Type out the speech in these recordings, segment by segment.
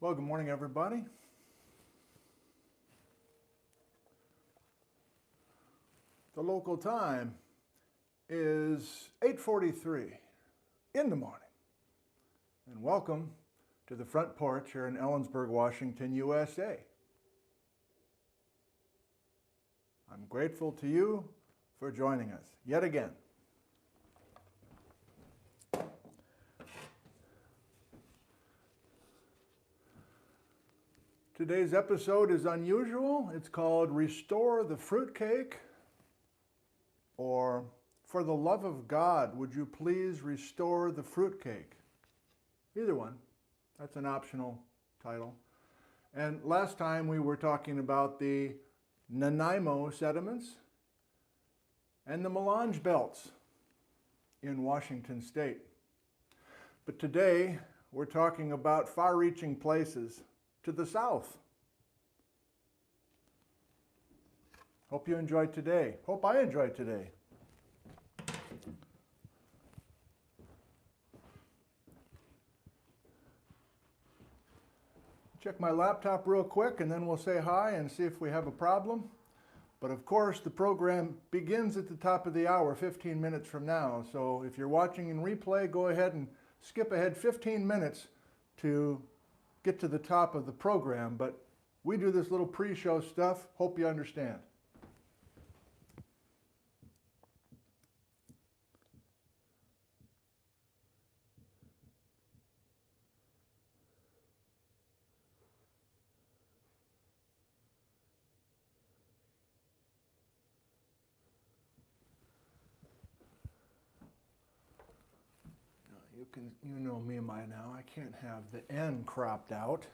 Well, good morning, everybody. The local time is 8:43 in the morning. And welcome to the front porch here in Ellensburg, Washington, USA. I'm grateful to you for joining us yet again. Today's episode is unusual. It's called Restore the Fruitcake, or For the Love of God, Would You Please Restore the Fruitcake? Either one. That's an optional title. And last time we were talking about the Nanaimo sediments and the melange belts in Washington State. But today we're talking about far-reaching places to the south. Hope you enjoyed today. Hope I enjoyed today. Check my laptop real quick and then we'll say hi and see if we have a problem. But of course, the program begins at the top of the hour, 15 minutes from now. So if you're watching in replay, go ahead and skip ahead 15 minutes to get to the top of the program. But we do this little pre-show stuff. Hope you understand. You know me by now, I can't have the N cropped out.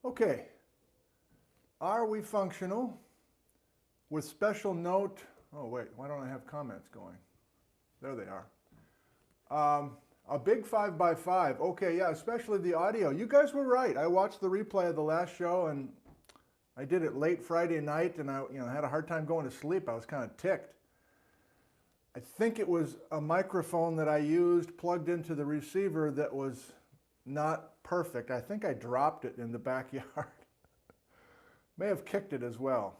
Okay, are we functional? With special note, oh wait, why don't I have comments going? There they are. A big 5x5. Okay, yeah, especially the audio. You guys were right. I watched the replay of the last show and I did it late Friday night and I had a hard time going to sleep. I was kind of ticked. I think it was a microphone that I used plugged into the receiver that was not perfect. I think I dropped it in the backyard. May have kicked it as well.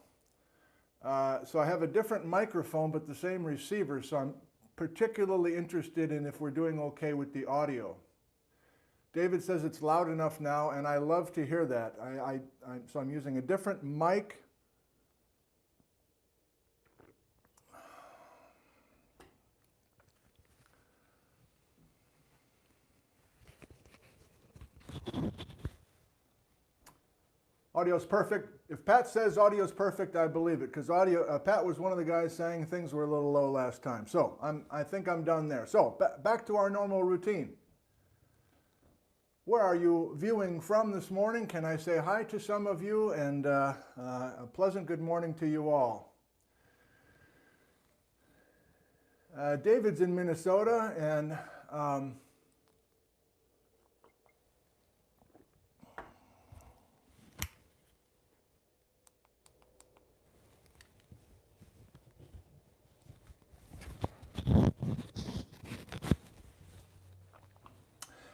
So I have a different microphone but the same receiver, so I'm particularly interested in if we're doing okay with the audio. David says it's loud enough now, and I love to hear that. So I'm using a different mic. Audio's perfect. If Pat says audio's perfect, I believe it, because Pat was one of the guys saying things were a little low last time. So I think I'm done there. So back to our normal routine. Where are you viewing from this morning? Can I say hi to some of you, and a pleasant good morning to you all. David's in Minnesota, and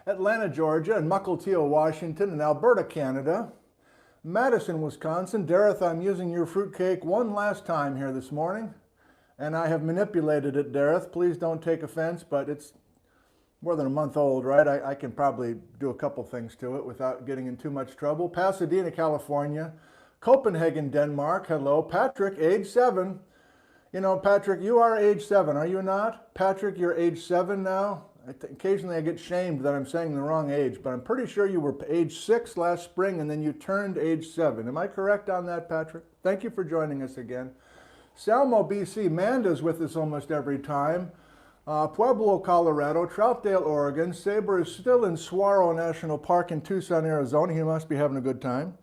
Atlanta, Georgia, and Mukilteo, Washington, and Alberta, Canada. Madison, Wisconsin. Dareth, I'm using your fruitcake one last time here this morning, and I have manipulated it, Dareth. Please don't take offense, but it's more than a month old, right? I can probably do a couple things to it without getting in too much trouble. Pasadena, California. Copenhagen, Denmark. Hello. Patrick, age 7. You know, Patrick, you are age 7, are you not? Patrick, you're age 7 now? Occasionally I get shamed that I'm saying the wrong age, but I'm pretty sure you were age 6 last spring and then you turned age 7. Am I correct on that, Patrick? Thank you for joining us again. Salmo, BC. Manda's with us almost every time. Pueblo, Colorado. Troutdale, Oregon. Saber is still in Saguaro National Park in Tucson, Arizona. He must be having a good time.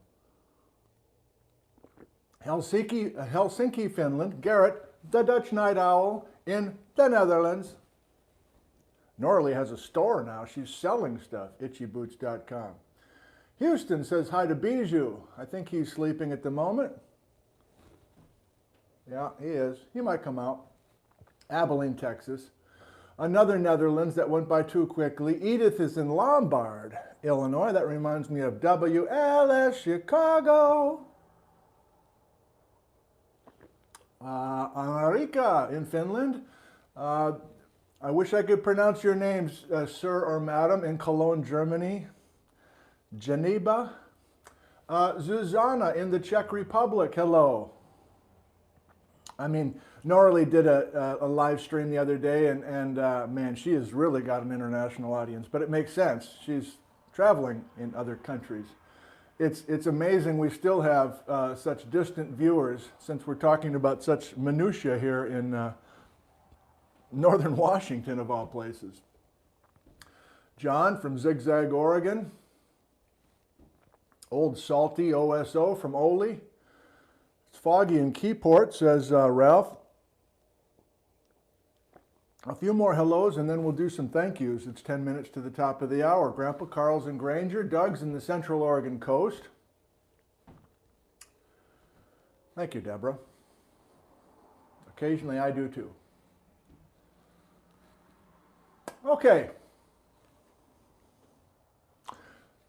Helsinki, Finland. Garrett, the Dutch Night Owl in the Netherlands. Norley has a store now. She's selling stuff, itchyboots.com. Houston says hi to Bijou. I think he's sleeping at the moment. Yeah, he is. He might come out. Abilene, Texas. Another Netherlands that went by too quickly. Edith is in Lombard, Illinois. That reminds me of WLS Chicago. Anarika in Finland. I wish I could pronounce your names, sir or madam, in Cologne, Germany. Geneva. Zuzana in the Czech Republic. Hello. I mean, Norley did a live stream the other day, and man, she has really got an international audience. But it makes sense. She's traveling in other countries. It's amazing we still have such distant viewers, since we're talking about such minutiae here in northern Washington, of all places. John from Zigzag, Oregon. Old Salty OSO from Ole. It's foggy in Keyport, says Ralph. A few more hellos and then we'll do some thank yous. It's 10 minutes to the top of the hour. Grandpa Carl's in Granger. Doug's in the Central Oregon coast. Thank you, Deborah. Occasionally I do too. Okay.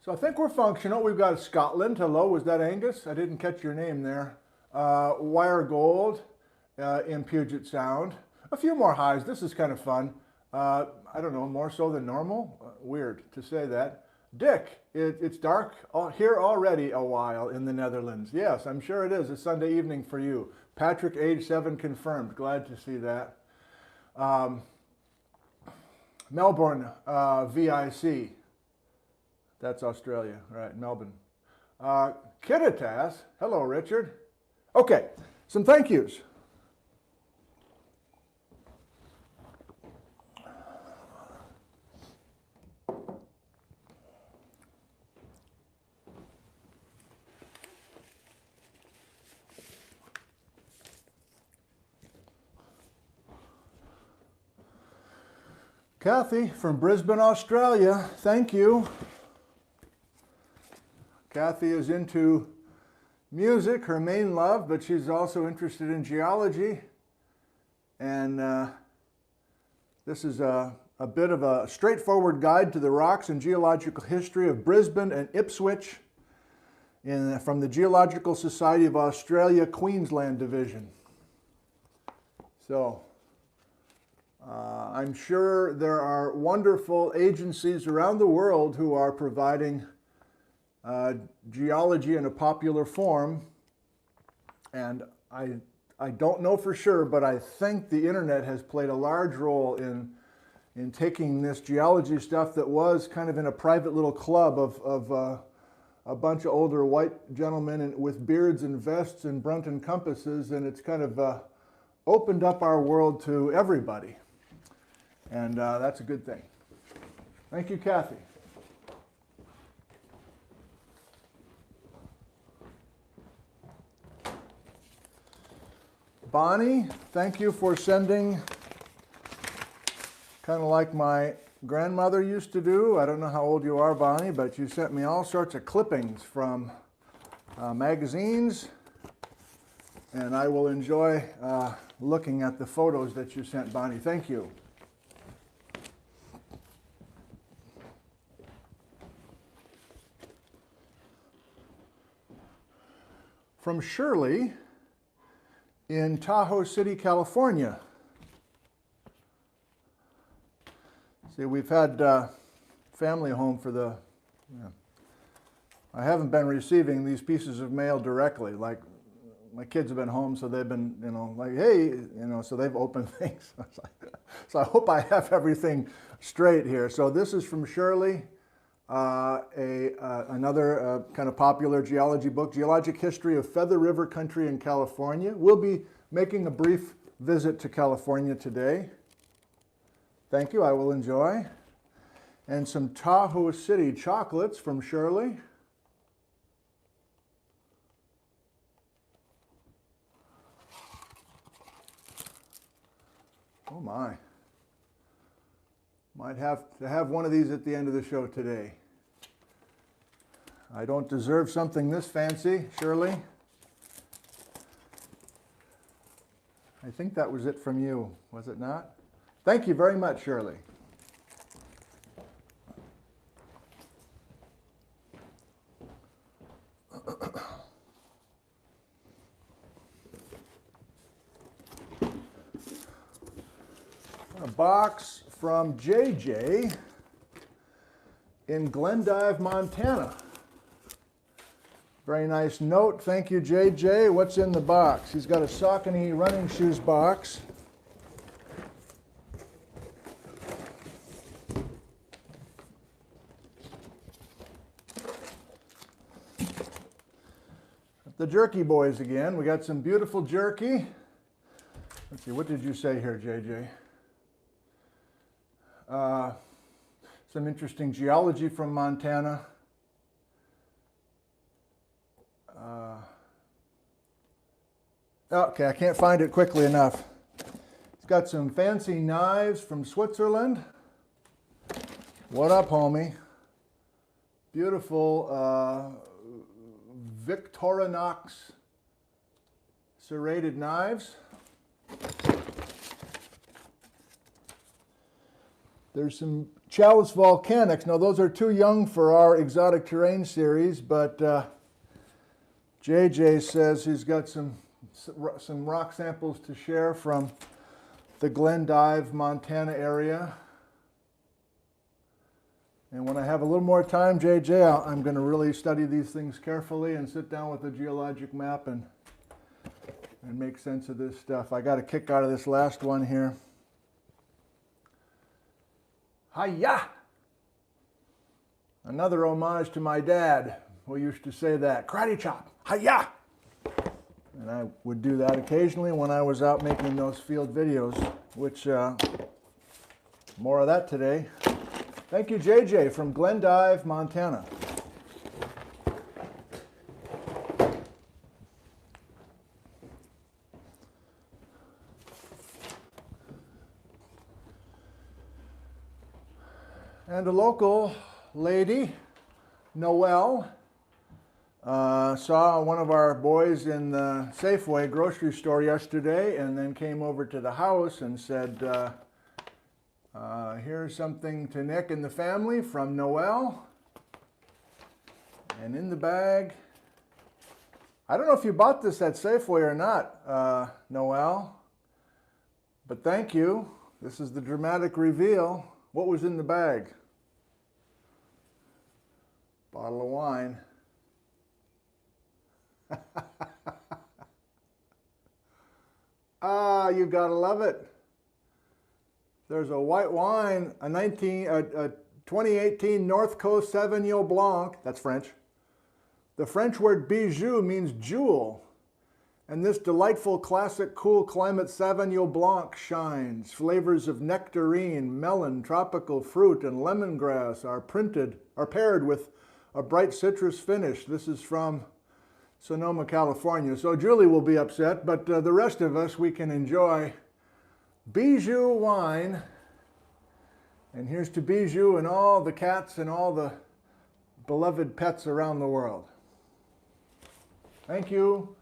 So I think we're functional. We've got Scotland. Hello, was that Angus? I didn't catch your name there. Wire Gold in Puget Sound. A few more highs. This is kind of fun. I don't know, more so than normal? Weird to say that. Dick, it's dark here already a while in the Netherlands. Yes, I'm sure it is. A Sunday evening for you. Patrick, age 7 confirmed. Glad to see that. Melbourne, VIC. That's Australia, right, Melbourne. Kittitas, hello, Richard. Okay, some thank yous. Kathy from Brisbane, Australia, thank you. Kathy is into music, her main love, but she's also interested in geology. And this is a bit of a straightforward guide to the rocks and geological history of Brisbane and Ipswich from the Geological Society of Australia, Queensland Division. So I'm sure there are wonderful agencies around the world who are providing geology in a popular form, and I don't know for sure, but I think the internet has played a large role in taking this geology stuff that was kind of in a private little club of a bunch of older white gentlemen with beards and vests and Brunton compasses, and it's kind of opened up our world to everybody, and that's a good thing. Thank you, Kathy. Bonnie, thank you for sending, kind of like my grandmother used to do. I don't know how old you are, Bonnie, but you sent me all sorts of clippings from magazines, and I will enjoy looking at the photos that you sent, Bonnie. Thank you. From Shirley in Tahoe City, California. See, we've had family home for the, I haven't been receiving these pieces of mail directly. Like, my kids have been home, so they've been, like, hey, so they've opened things. So I hope I have everything straight here. So this is from Shirley, another kind of popular geology book, Geologic History of Feather River Country in California. We'll be making a brief visit to California today. Thank you, I will enjoy. And some Tahoe City chocolates from Shirley. Oh my. Might have to have one of these at the end of the show today. I don't deserve something this fancy, surely. I think that was it from you, was it not? Thank you very much, Shirley. A box from JJ in Glendive, Montana. Very nice note. Thank you, JJ. What's in the box? He's got a Saucony running shoes box. The jerky boys again. We got some beautiful jerky. Let's see, what did you say here, JJ? Some interesting geology from Montana. Okay, I can't find it quickly enough. It's got some fancy knives from Switzerland. What up, homie? Beautiful Victorinox serrated knives. There's some Chalice Volcanics. Now, those are too young for our exotic terrain series, but JJ says he's got some rock samples to share from the Glendive, Montana area. And when I have a little more time, JJ, I'm going to really study these things carefully and sit down with a geologic map and make sense of this stuff. I got a kick out of this last one here. Hi-ya! Another homage to my dad, who used to say that. Karate chop! Hi-ya! And I would do that occasionally when I was out making those field videos, which, more of that today. Thank you, JJ, from Glendive, Montana. And a local lady, Noelle, saw one of our boys in the Safeway grocery store yesterday and then came over to the house and said, here's something to Nick and the family from Noelle. And in the bag, I don't know if you bought this at Safeway or not, Noelle, but thank you. This is the dramatic reveal. What was in the bag? Bottle of wine. Ah, you gotta love it. There's a white wine, a 2018 North Coast Sauvignon Blanc. That's French. The French word bijou means jewel. And this delightful classic cool climate Sauvignon Blanc shines. Flavors of nectarine, melon, tropical fruit, and lemongrass are paired with a bright citrus finish. This is from Sonoma, California. So Julie will be upset, but the rest of us, we can enjoy bijou wine. And here's to bijou and all the cats and all the beloved pets around the world. Thank you,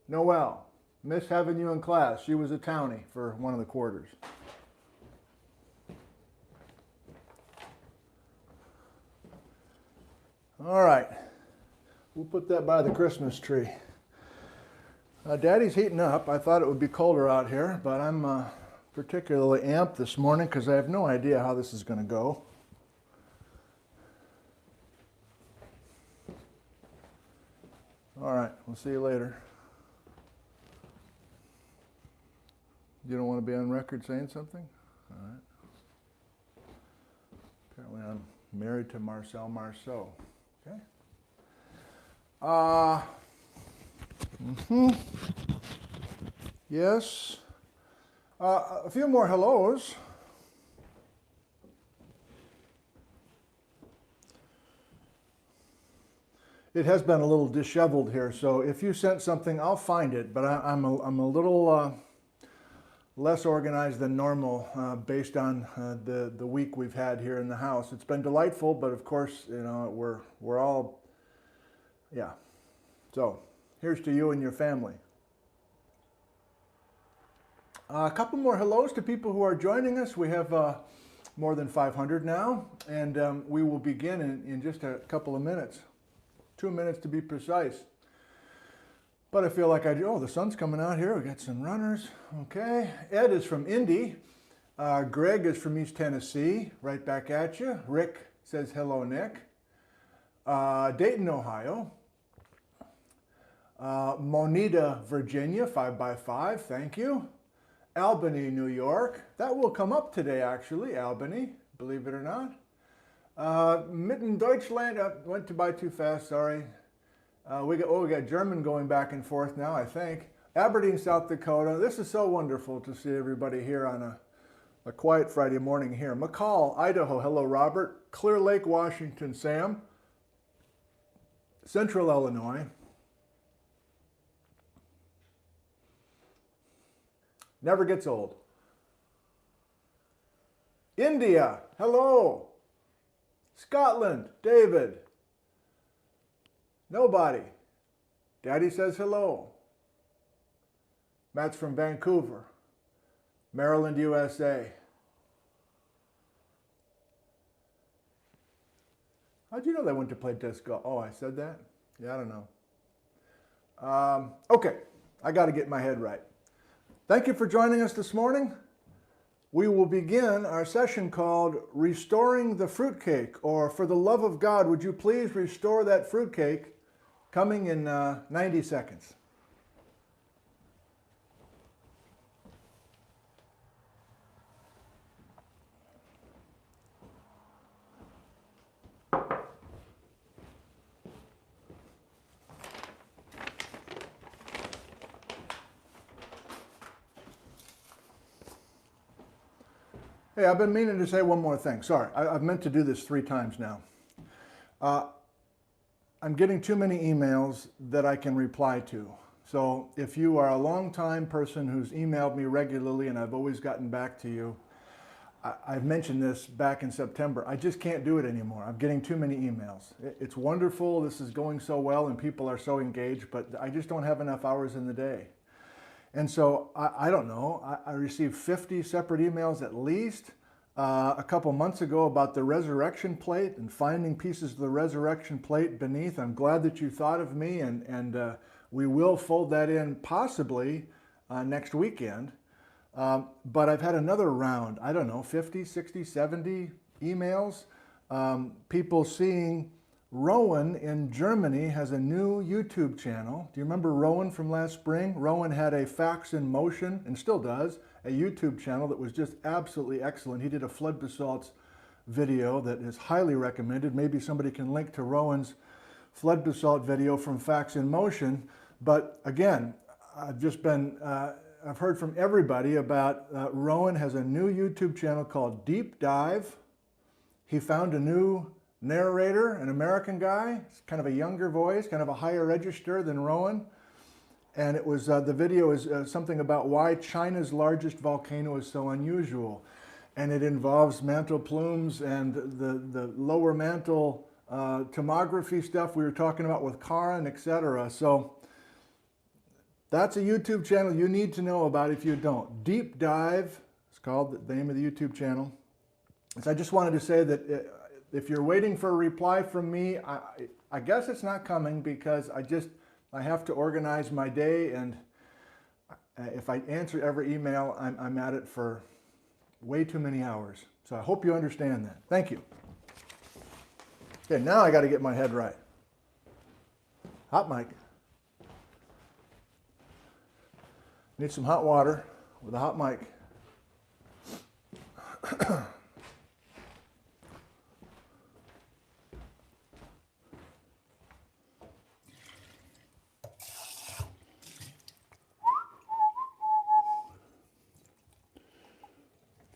Noelle. Miss having you in class. She was a townie for one of the quarters. All right, we'll put that by the Christmas tree. Daddy's heating up. I thought it would be colder out here, but I'm particularly amped this morning because I have no idea how this is going to go. All right, we'll see you later. You don't want to be on record saying something? All right. Apparently I'm married to Marcel Marceau. Okay. Yes. A few more hellos. It has been a little disheveled here, so if you sent something, I'll find it, but I'm a little less organized than normal based on the week we've had here in the house. It's been delightful, but of course, you know, we're all Yeah. So here's to you and your family. A couple more hellos to people who are joining us. We have more than 500 now, and we will begin in just a couple of minutes. 2 minutes to be precise. But I feel like the sun's coming out here. We got some runners. Okay. Ed is from Indy. Greg is from East Tennessee. Right back at you. Rick says hello, Nick. Dayton, Ohio. Moneta, Virginia, 5x5. Thank you. Albany, New York. That will come up today, actually. Albany, believe it or not. Mitten, Deutschland. Went by too fast. Sorry. We got German going back and forth now, I think. Aberdeen, South Dakota. This is so wonderful to see everybody here on a quiet Friday morning here. McCall, Idaho. Hello, Robert. Clear Lake, Washington. Sam. Central Illinois. Never gets old. India. Hello. Scotland. David. Nobody. Daddy says hello. Matt's from Vancouver. Maryland, USA. How'd you know they went to play disc golf? Oh, I said that? Yeah, I don't know. Okay, I got to get my head right. Thank you for joining us this morning. We will begin our session called Restoring the Fruitcake, or For the Love of God, would you please restore that fruitcake? Coming in 90 seconds. Hey, I've been meaning to say one more thing. Sorry, I've meant to do this 3 times now. I'm getting too many emails that I can reply to. So if you are a long-time person who's emailed me regularly and I've always gotten back to you, I've mentioned this back in September. I just can't do it anymore. I'm getting too many emails. It's wonderful. This is going so well and people are so engaged, but I just don't have enough hours in the day. And so I don't know. I received 50 separate emails at least. A couple months ago about the resurrection plate and finding pieces of the resurrection plate beneath. I'm glad that you thought of me, and we will fold that in possibly next weekend. But I've had another round, I don't know, 50, 60, 70 emails. People seeing Rowan in Germany has a new YouTube channel. Do you remember Rowan from last spring? Rowan had a Facts in Motion, and still does, a YouTube channel that was just absolutely excellent. He did a flood basalts video that is highly recommended. Maybe somebody can link to Rowan's flood basalt video from Facts in Motion. But again, I've heard from everybody about Rowan has a new YouTube channel called Deep Dive. He found a new narrator, an American guy, kind of a younger voice, kind of a higher register than Rowan. And it was the video is something about why China's largest volcano is so unusual. And it involves mantle plumes and the lower mantle tomography stuff we were talking about with Karin, etc. So that's a YouTube channel you need to know about if you don't. Deep Dive, it's called, the name of the YouTube channel. So I just wanted to say that if you're waiting for a reply from me, I guess it's not coming because I have to organize my day, and if I answer every email, I'm at it for way too many hours. So I hope you understand that. Thank you. Okay, now I got to get my head right. Hot mic. Need some hot water with a hot mic.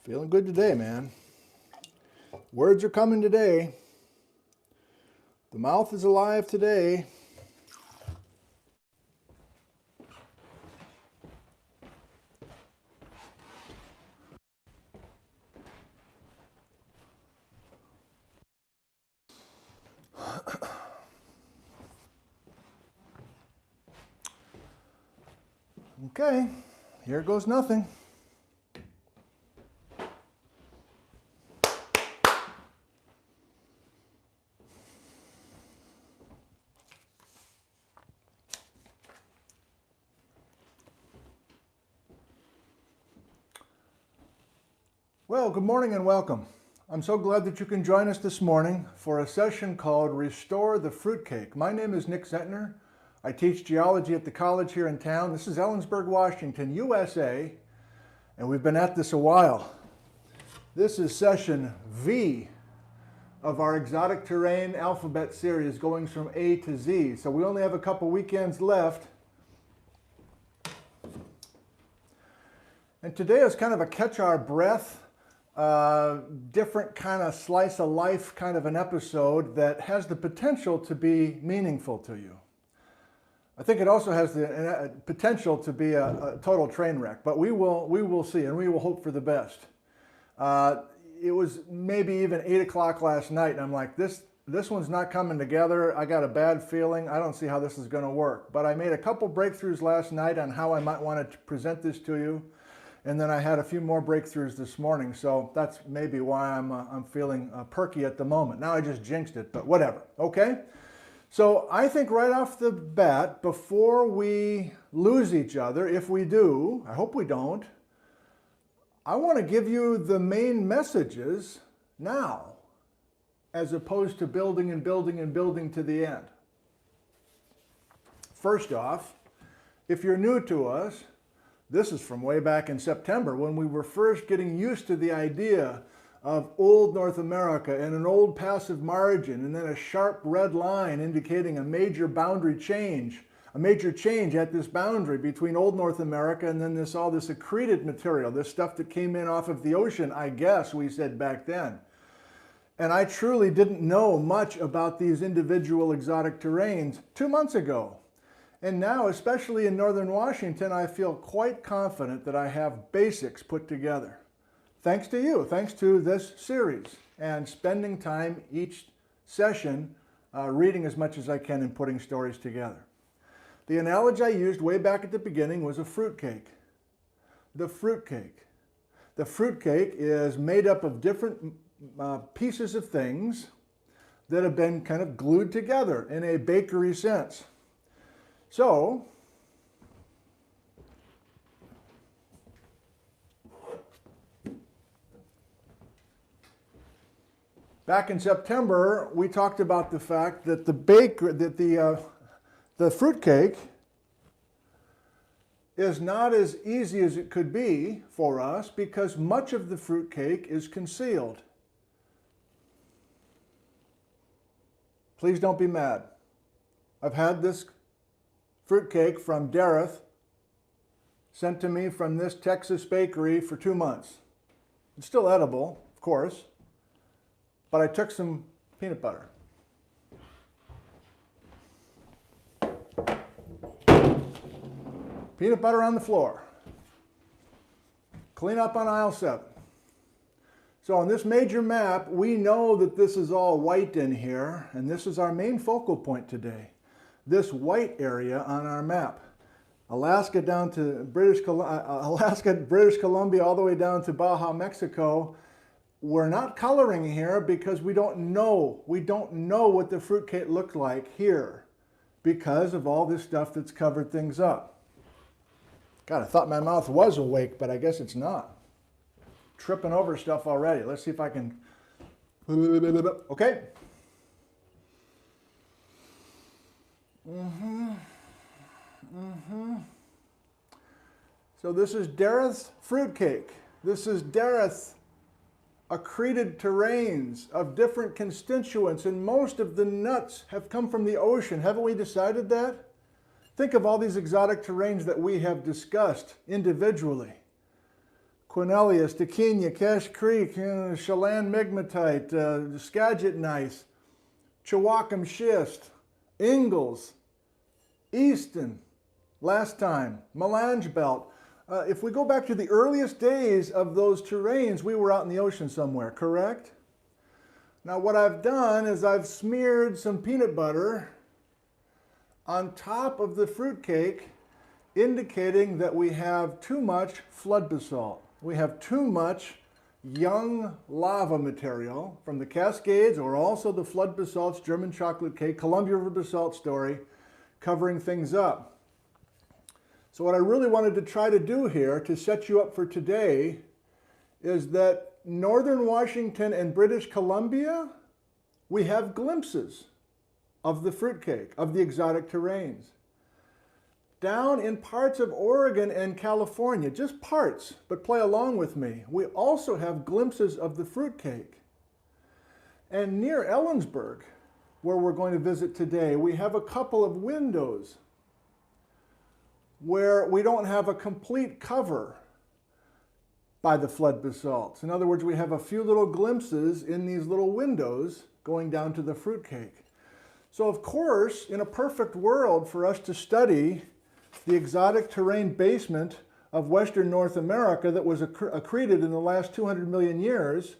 Feeling good today, man. Words are coming today. The mouth is alive today. Okay, here goes nothing. Well, good morning and welcome. I'm so glad that you can join us this morning for a session called Restore the Fruitcake. My name is Nick Zentner. I teach geology at the college here in town. This is Ellensburg, Washington, USA, and we've been at this a while. This is session V of our exotic terrain alphabet series going from A to Z. So we only have a couple weekends left. And today is kind of a catch our breath, different kind of slice of life kind of an episode that has the potential to be meaningful to you. I think it also has the potential to be a total train wreck, but we will see, and we will hope for the best. It was maybe even 8 o'clock last night, and I'm like, this one's not coming together. I got a bad feeling. I don't see how this is going to work. But I made a couple breakthroughs last night on how I might want to present this to you, and then I had a few more breakthroughs this morning. So that's maybe why I'm feeling perky at the moment. Now I just jinxed it, but whatever. Okay. So I think right off the bat, before we lose each other, if we do, I hope we don't, I want to give you the main messages now, as opposed to building and building and building to the end. First off, if you're new to us, this is from way back in September when we were first getting used to the idea of old North America and an old passive margin and then a sharp red line indicating a major boundary change, a major change at this boundary between old North America and then all this accreted material, this stuff that came in off of the ocean, I guess we said back then. And I truly didn't know much about these individual exotic terrains 2 months ago. And now, especially in northern Washington, I feel quite confident that I have basics put together. Thanks to you, thanks to this series, and spending time each session reading as much as I can and putting stories together. The analogy I used way back at the beginning was a fruitcake. The fruitcake. The fruitcake is made up of different pieces of things that have been kind of glued together in a bakery sense. So, back in September, we talked about the fact that the fruitcake is not as easy as it could be for us because much of the fruitcake is concealed. Please don't be mad. I've had this fruitcake from Terranes sent to me from this Texas bakery for 2 months. It's still edible, of course, but I took some peanut butter. Peanut butter on the floor. Clean up on aisle 7. So on this major map, we know that this is all white in here, and this is our main focal point today. This white area on our map. Alaska down to British Columbia, all the way down to Baja, Mexico. We're not coloring here because we don't know what the fruitcake looked like here because of all this stuff that's covered things up. God, I thought my mouth was awake, but I guess it's not. Tripping over stuff already. Let's see if I can. Okay. So this is Terranes fruitcake. This is Terranes accreted terrains of different constituents, and most of the nuts have come from the ocean. Haven't we decided that? Think of all these exotic terrains that we have discussed individually. Quinellius, Taquinia, Cache Creek, Chelan Migmatite, Skagit Gneiss, Chewacum Schist, Ingalls, Easton, last time, Melange Belt. If we go back to the earliest days of those terrains, we were out in the ocean somewhere, correct? Now what I've done is I've smeared some peanut butter on top of the fruitcake indicating that we have too much flood basalt. We have too much young lava material from the Cascades, or also the flood basalts, German chocolate cake, Columbia River basalt story, covering things up. So what I really wanted to try to do here to set you up for today is that northern Washington and British Columbia, we have glimpses of the fruitcake, of the exotic terranes. Down in parts of Oregon and California, just parts, but play along with me, we also have glimpses of the fruitcake. And near Ellensburg, where we're going to visit today, we have a couple of windows where we don't have a complete cover by the flood basalts. In other words, we have a few little glimpses in these little windows going down to the fruitcake. So of course, in a perfect world for us to study the exotic terrain basement of Western North America that was accreted in the last 200 million years,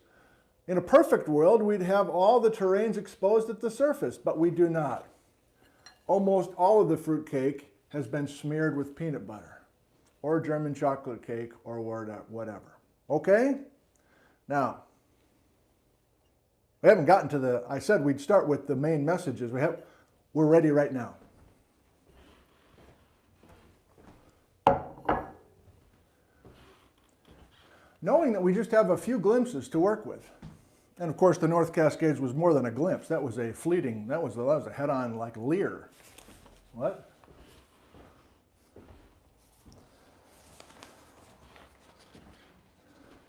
in a perfect world, we'd have all the terranes exposed at the surface, but we do not. Almost all of the fruitcake has been smeared with peanut butter, or German chocolate cake, or whatever. Okay? Now, we haven't gotten to I said we'd start with the main messages. We're ready right now. Knowing that we just have a few glimpses to work with. And of course, the North Cascades was more than a glimpse. That was a fleeting, that was a head-on like leer. What?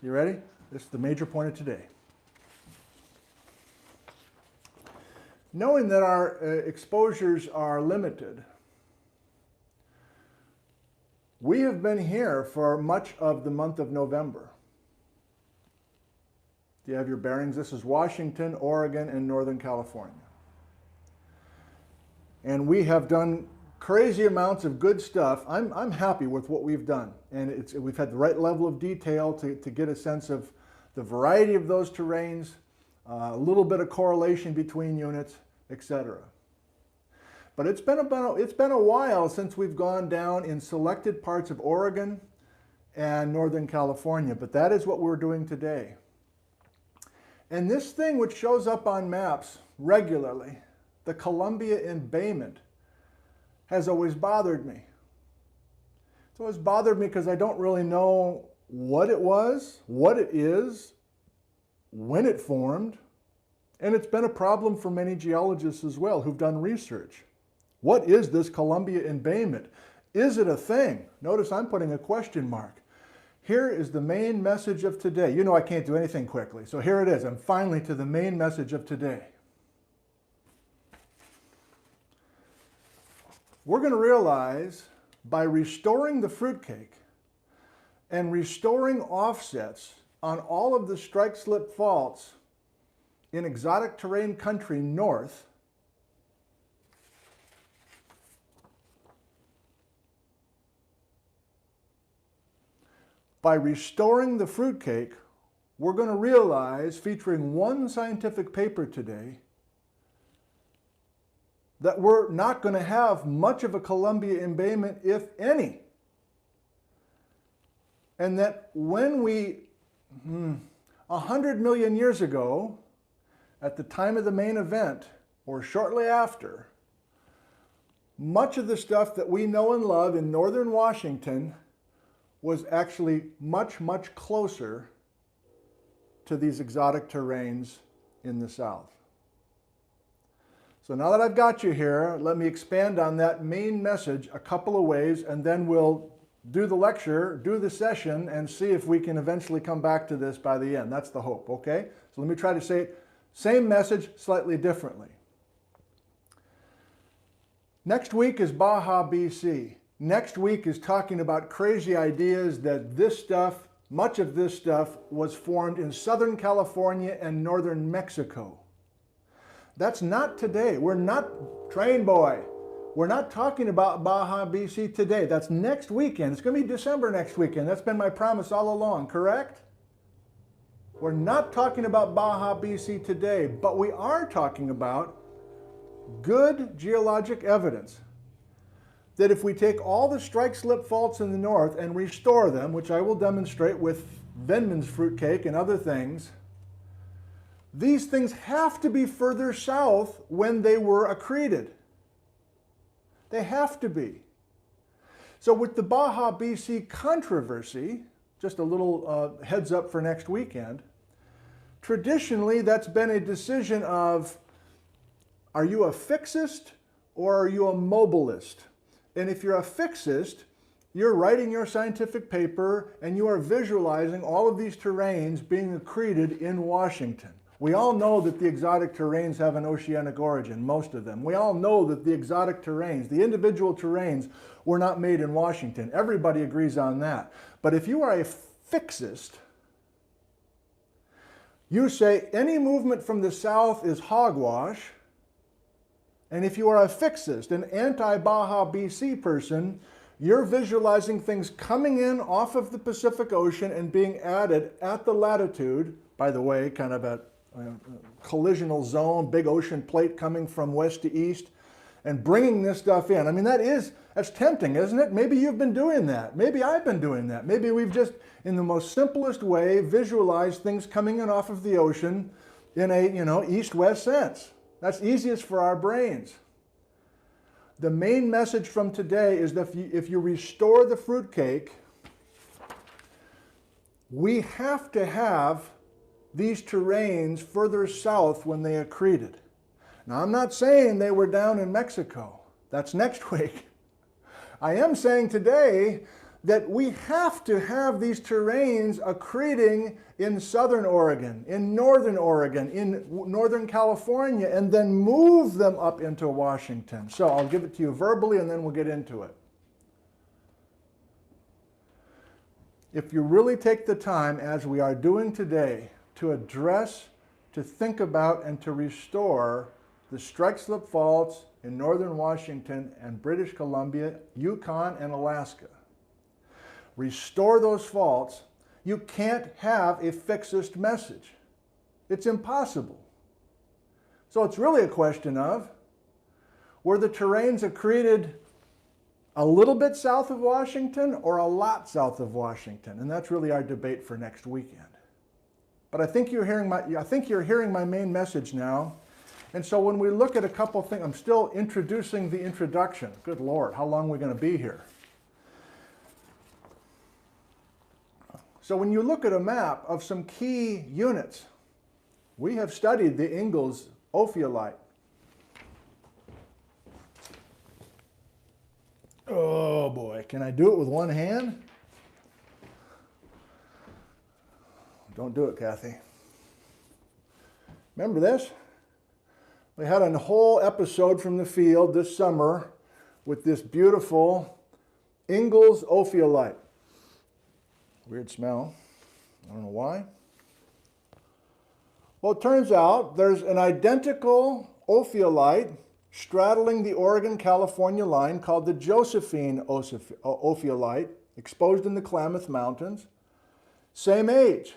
You ready? This is the major point of today. Knowing that our exposures are limited, we have been here for much of the month of November. Do you have your bearings? This is Washington, Oregon, and Northern California. And we have done crazy amounts of good stuff. I'm happy with what we've done. And we've had the right level of detail to get a sense of the variety of those terrains, a little bit of correlation between units, etc. But it's been a while since we've gone down in selected parts of Oregon and Northern California, but that is what we're doing today. And this thing which shows up on maps regularly, the Columbia embayment, has always bothered me. It's always bothered me because I don't really know what it was, what it is, when it formed, and it's been a problem for many geologists as well who've done research. What is this Columbia embayment? Is it a thing? Notice I'm putting a question mark. Here is the main message of today. You know I can't do anything quickly, so here it is. I'm finally to the main message of today. We're going to realize by restoring the fruitcake and restoring offsets on all of the strike-slip faults in exotic terrain country north, by restoring the fruitcake, we're going to realize, featuring one scientific paper today, that we're not going to have much of a Columbia embayment, if any. And that when 100 million years ago, at the time of the main event, or shortly after, much of the stuff that we know and love in northern Washington was actually much, much closer to these exotic terrains in the south. So now that I've got you here, let me expand on that main message a couple of ways, and then we'll do the lecture, do the session, and see if we can eventually come back to this by the end. That's the hope, okay? So let me try to say it, same message, slightly differently. Next week is Baja, BC. Next week is talking about crazy ideas that this stuff, much of this stuff, was formed in Southern California and Northern Mexico. That's not today. We're not, train boy, we're not talking about Baja, BC today. That's next weekend. It's going to be December next weekend. That's been my promise all along, correct? We're not talking about Baja, BC today, but we are talking about good geologic evidence that if we take all the strike-slip faults in the north and restore them, which I will demonstrate with Venman's fruitcake and other things, these things have to be further south when they were accreted. They have to be. So with the Baja BC controversy, just a little heads up for next weekend, traditionally that's been a decision of, are you a fixist or are you a mobilist? And if you're a fixist, you're writing your scientific paper and you are visualizing all of these terranes being accreted in Washington. We all know that the exotic terranes have an oceanic origin, most of them. We all know that the exotic terranes, the individual terranes, were not made in Washington. Everybody agrees on that. But if you are a fixist, you say any movement from the south is hogwash. And if you are a fixist, an anti-Baja BC person, you're visualizing things coming in off of the Pacific Ocean and being added at the latitude, by the way, kind of a collisional zone, big ocean plate coming from west to east, and bringing this stuff in. I mean, that's tempting, isn't it? Maybe you've been doing that. Maybe I've been doing that. Maybe we've just, in the most simplest way, visualized things coming in off of the ocean in a, east-west sense. That's easiest for our brains. The main message from today is that if you restore the fruitcake, we have to have these terranes further south when they accreted. Now, I'm not saying they were down in Mexico. That's next week. I am saying today that we have to have these terranes accreting in southern Oregon, in northern Oregon, in northern California, and then move them up into Washington. So I'll give it to you verbally and then we'll get into it. If you really take the time, as we are doing today, to address, to think about, and to restore the strike-slip faults in northern Washington and British Columbia, Yukon, and Alaska, restore those faults, you can't have a fixist message. It's impossible. So it's really a question of, were the terranes accreted a little bit south of Washington or a lot south of Washington? And that's really our debate for next weekend. But I think you're hearing my main message now. And so when we look at a couple things, I'm still introducing the introduction. Good Lord, how long are we going to be here? So when you look at a map of some key units, we have studied the Ingalls ophiolite. Oh boy, can I do it with one hand? Don't do it, Kathy. Remember this? We had a whole episode from the field this summer with this beautiful Ingalls ophiolite. Weird smell. I don't know why. Well, it turns out there's an identical ophiolite straddling the Oregon-California line called the Josephine ophiolite, exposed in the Klamath Mountains. Same age.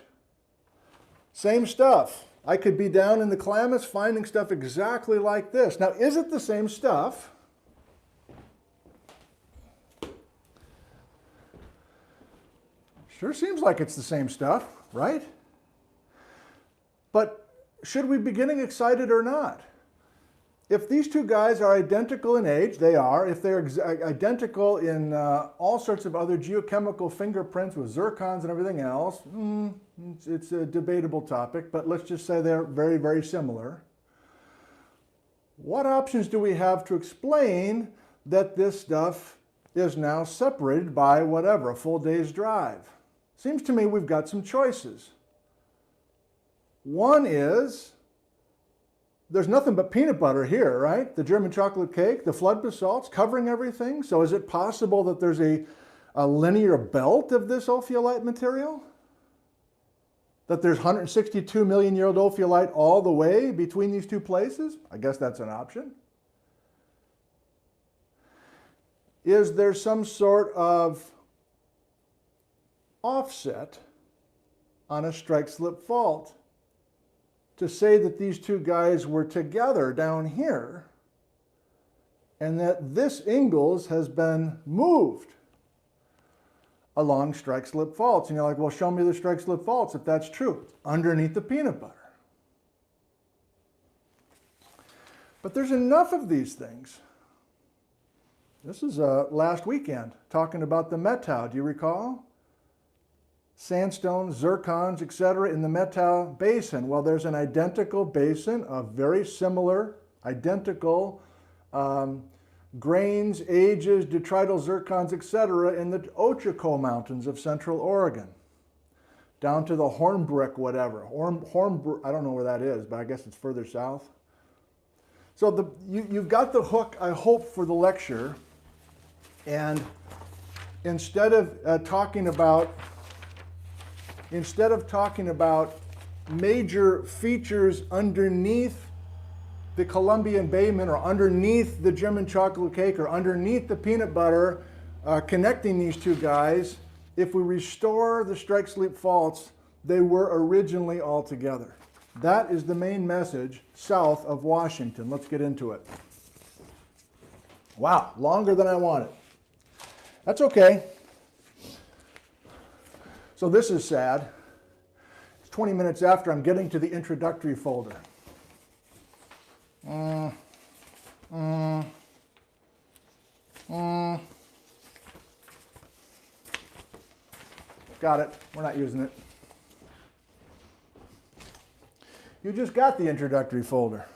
Same stuff. I could be down in the Klamath finding stuff exactly like this. Now, is it the same stuff? Sure seems like it's the same stuff, right? But should we be getting excited or not? If these two guys are identical in age, they are. If they're identical in all sorts of other geochemical fingerprints with zircons and everything else, it's a debatable topic, but let's just say they're very, very similar. What options do we have to explain that this stuff is now separated by whatever, a full day's drive? Seems to me we've got some choices. One is, there's nothing but peanut butter here, right? The German chocolate cake, the flood basalts covering everything. So is it possible that there's a linear belt of this ophiolite material? That there's 162 million year old ophiolite all the way between these two places? I guess that's an option. Is there some sort of offset on a strike-slip fault to say that these two guys were together down here and that this Ingalls has been moved along strike-slip faults. And you're like, well, show me the strike-slip faults if that's true. Underneath the peanut butter. But there's enough of these things. This is last weekend, talking about the Methow. Do you recall? Sandstones, zircons, etc. in the Methow Basin. Well, there's an identical basin of very similar, identical grains, ages, detrital zircons, etc. in the Ochoco Mountains of Central Oregon. Down to the Hornbrick, whatever. I don't know where that is, but I guess it's further south. So you've got the hook, I hope, for the lecture. And instead of talking about major features underneath the Columbian Bayment or underneath the German chocolate cake or underneath the peanut butter, connecting these two guys, if we restore the strike-slip faults, they were originally all together. That is the main message south of Washington. Let's get into it. Wow, longer than I wanted. That's okay. So this is sad. It's 20 minutes after I'm getting to the introductory folder. Got it. We're not using it. You just got the introductory folder.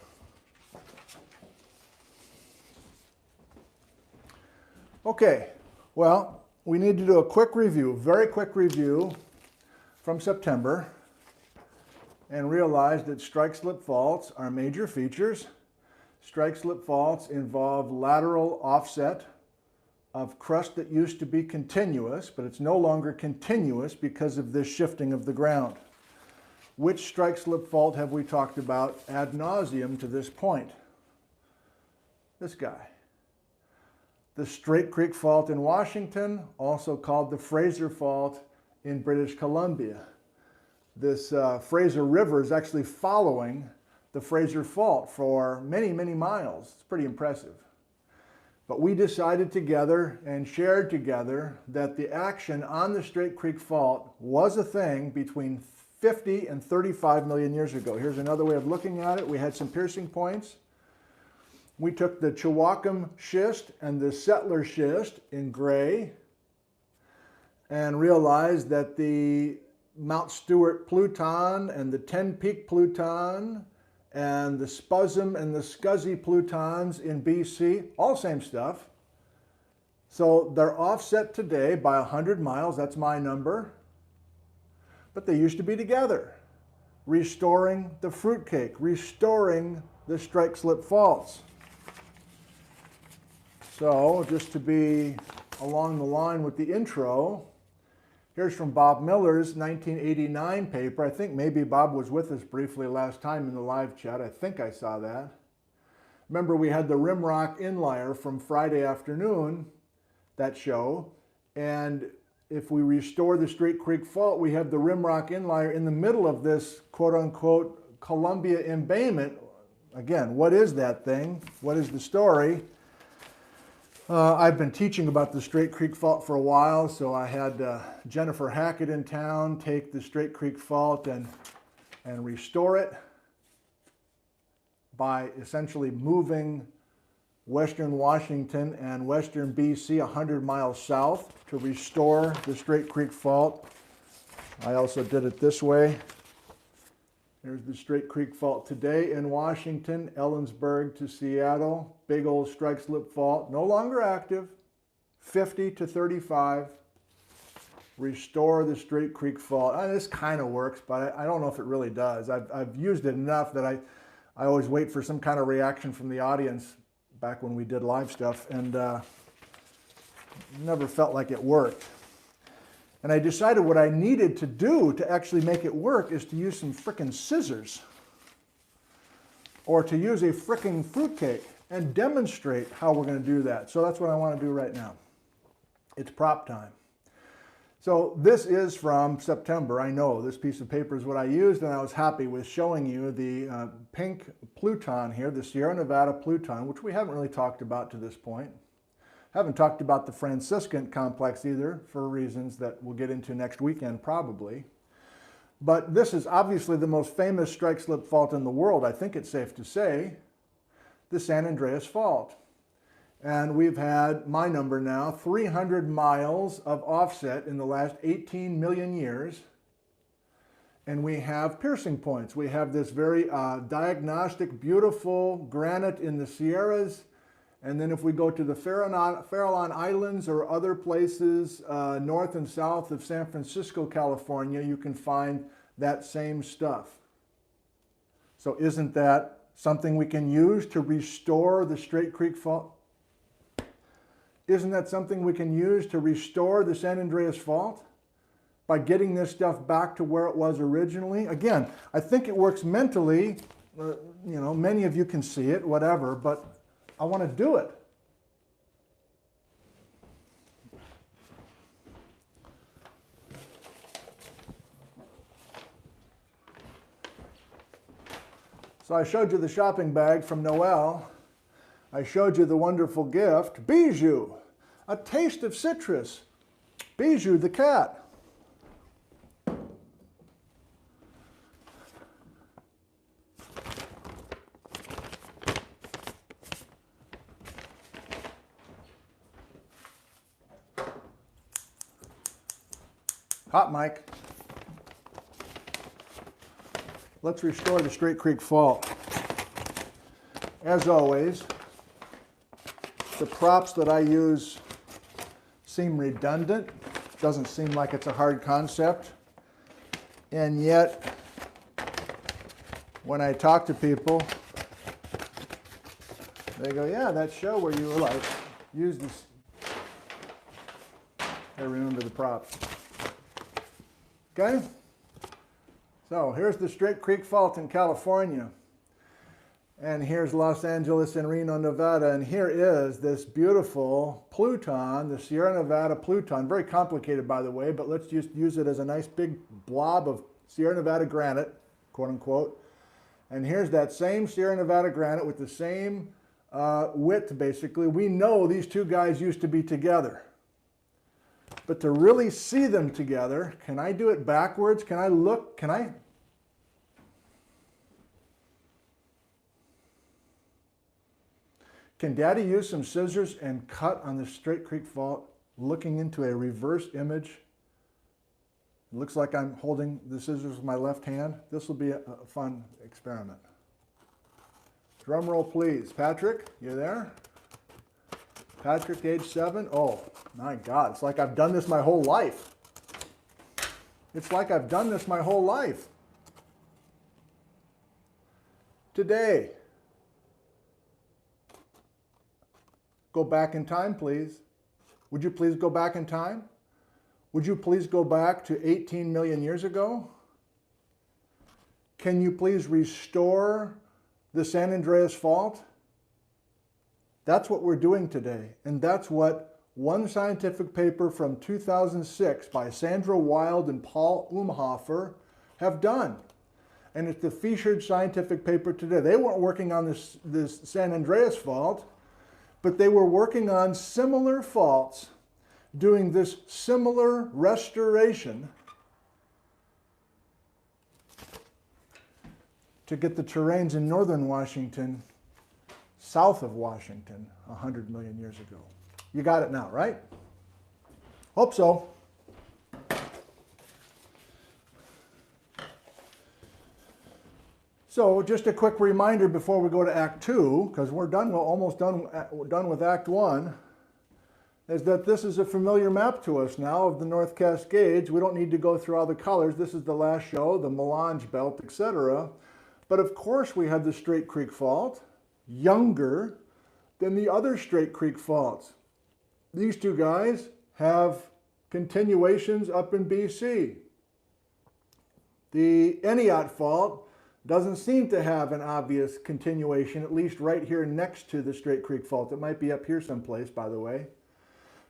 Okay, well, we need to do a quick review, very quick review from September, and realize that strike-slip faults are major features. Strike-slip faults involve lateral offset of crust that used to be continuous, but it's no longer continuous because of this shifting of the ground. Which strike-slip fault have we talked about ad nauseum to this point? This guy. The Straight Creek Fault in Washington, also called the Fraser Fault in British Columbia. This Fraser River is actually following the Fraser Fault for many, many miles. It's pretty impressive. But we decided together and shared together that the action on the Straight Creek Fault was a thing between 50 and 35 million years ago. Here's another way of looking at it. We had some piercing points. We took the Chewaucum schist and the Settler schist in gray and realized that the Mount Stewart pluton and the Ten Peak pluton and the Spuzum and the Scuzzy plutons in BC, all same stuff. So they're offset today by 100 miles, that's my number. But they used to be together, restoring the fruitcake, restoring the strike-slip faults. So just to be along the line with the intro, here's from Bob Miller's 1989 paper. I think maybe Bob was with us briefly last time in the live chat. I think I saw that. Remember, we had the Rimrock Inlier from Friday afternoon, that show, and if we restore the Straight Creek Fault, we have the Rimrock Inlier in the middle of this quote-unquote Columbia embayment. Again, what is that thing? What is the story? I've been teaching about the Straight Creek Fault for a while, so I had Jennifer Hackett in town take the Straight Creek Fault and restore it by essentially moving western Washington and western BC 100 miles south to restore the Straight Creek Fault. I also did it this way. There's the Straight Creek Fault today in Washington, Ellensburg to Seattle. Big old strike-slip fault, no longer active, 50 to 35. Restore the Straight Creek Fault. This kind of works, but I don't know if it really does. I've used it enough that I always wait for some kind of reaction from the audience back when we did live stuff, and never felt like it worked. And I decided what I needed to do to actually make it work is to use some frickin' scissors or to use a frickin' fruitcake and demonstrate how we're going to do that. So that's what I want to do right now. It's prop time. So this is from September. I know this piece of paper is what I used, and I was happy with showing you the pink Pluton here, the Sierra Nevada Pluton, which we haven't really talked about to this point. Haven't talked about the Franciscan complex either, for reasons that we'll get into next weekend probably. But this is obviously the most famous strike-slip fault in the world, I think it's safe to say, the San Andreas Fault. And we've had, my number now, 300 miles of offset in the last 18 million years. And we have piercing points. We have this very diagnostic, beautiful granite in the Sierras. And then if we go to the Farallon Islands or other places north and south of San Francisco, California, you can find that same stuff. So isn't that something we can use to restore the Straight Creek Fault? Isn't that something we can use to restore the San Andreas Fault? By getting this stuff back to where it was originally? Again, I think it works mentally. You know, many of you can see it, whatever, but I want to do it. So I showed you the shopping bag from Noel. I showed you the wonderful gift, Bijou, a taste of citrus. Bijou the cat. Hot mic. Let's restore the Straight Creek Fault. As always, the props that I use seem redundant. Doesn't seem like it's a hard concept. And yet, when I talk to people, they go, yeah, that show where you were like, use this. I remember the props. Okay? So here's the Straight Creek Fault in California. And here's Los Angeles and Reno, Nevada. And here is this beautiful Pluton, the Sierra Nevada Pluton. Very complicated, by the way, but let's just use it as a nice big blob of Sierra Nevada granite, quote unquote. And here's that same Sierra Nevada granite with the same width, basically. We know these two guys used to be together. But to really see them together, can I do it backwards? Can I look? Can I? Can Daddy use some scissors and cut on the Straight Creek Fault, looking into a reverse image? It looks like I'm holding the scissors with my left hand. This will be a fun experiment. Drum roll, please. Patrick, you there? Patrick, age 7. Oh, my God. It's like I've done this my whole life. It's like I've done this my whole life. Today. Go back in time, please. Would you please go back in time? Would you please go back to 18 million years ago? Can you please restore the San Andreas Fault? That's what we're doing today. And that's what one scientific paper from 2006 by Sandra Wild and Paul Umhofer have done. And it's the featured scientific paper today. They weren't working on this San Andreas Fault, but they were working on similar faults, doing this similar restoration to get the terranes in northern Washington south of Washington 100 million years ago. You got it now, right? Hope so. So just a quick reminder before we go to Act 2, because we're done, we're almost done with Act 1, is that this is a familiar map to us now of the North Cascades. We don't need to go through all the colors. This is the last show, the Melange Belt, etc. But of course we had the Straight Creek Fault, younger than the other Straight Creek Faults. These two guys have continuations up in BC. The Eniot Fault doesn't seem to have an obvious continuation, at least right here next to the Straight Creek Fault. It might be up here someplace, by the way.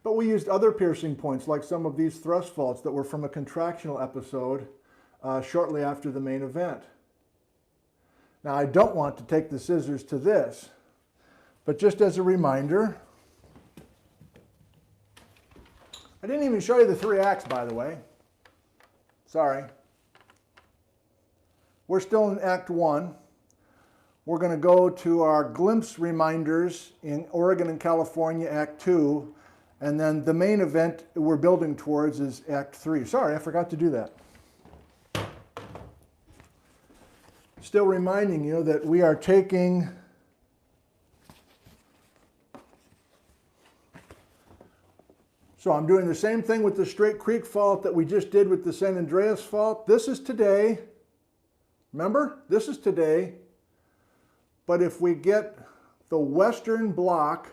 But we used other piercing points, like some of these thrust faults that were from a contractional episode shortly after the main event. Now, I don't want to take the scissors to this, but just as a reminder, I didn't even show you the 3 acts, by the way. Sorry. We're still in Act 1. We're going to go to our glimpse reminders in Oregon and California, Act 2, and then the main event we're building towards is Act 3. Sorry, I forgot to do that. Still reminding you that we are taking so I'm doing the same thing with the Straight Creek fault that we just did with the San Andreas fault. This is today. Remember? This is today. But if we get the western block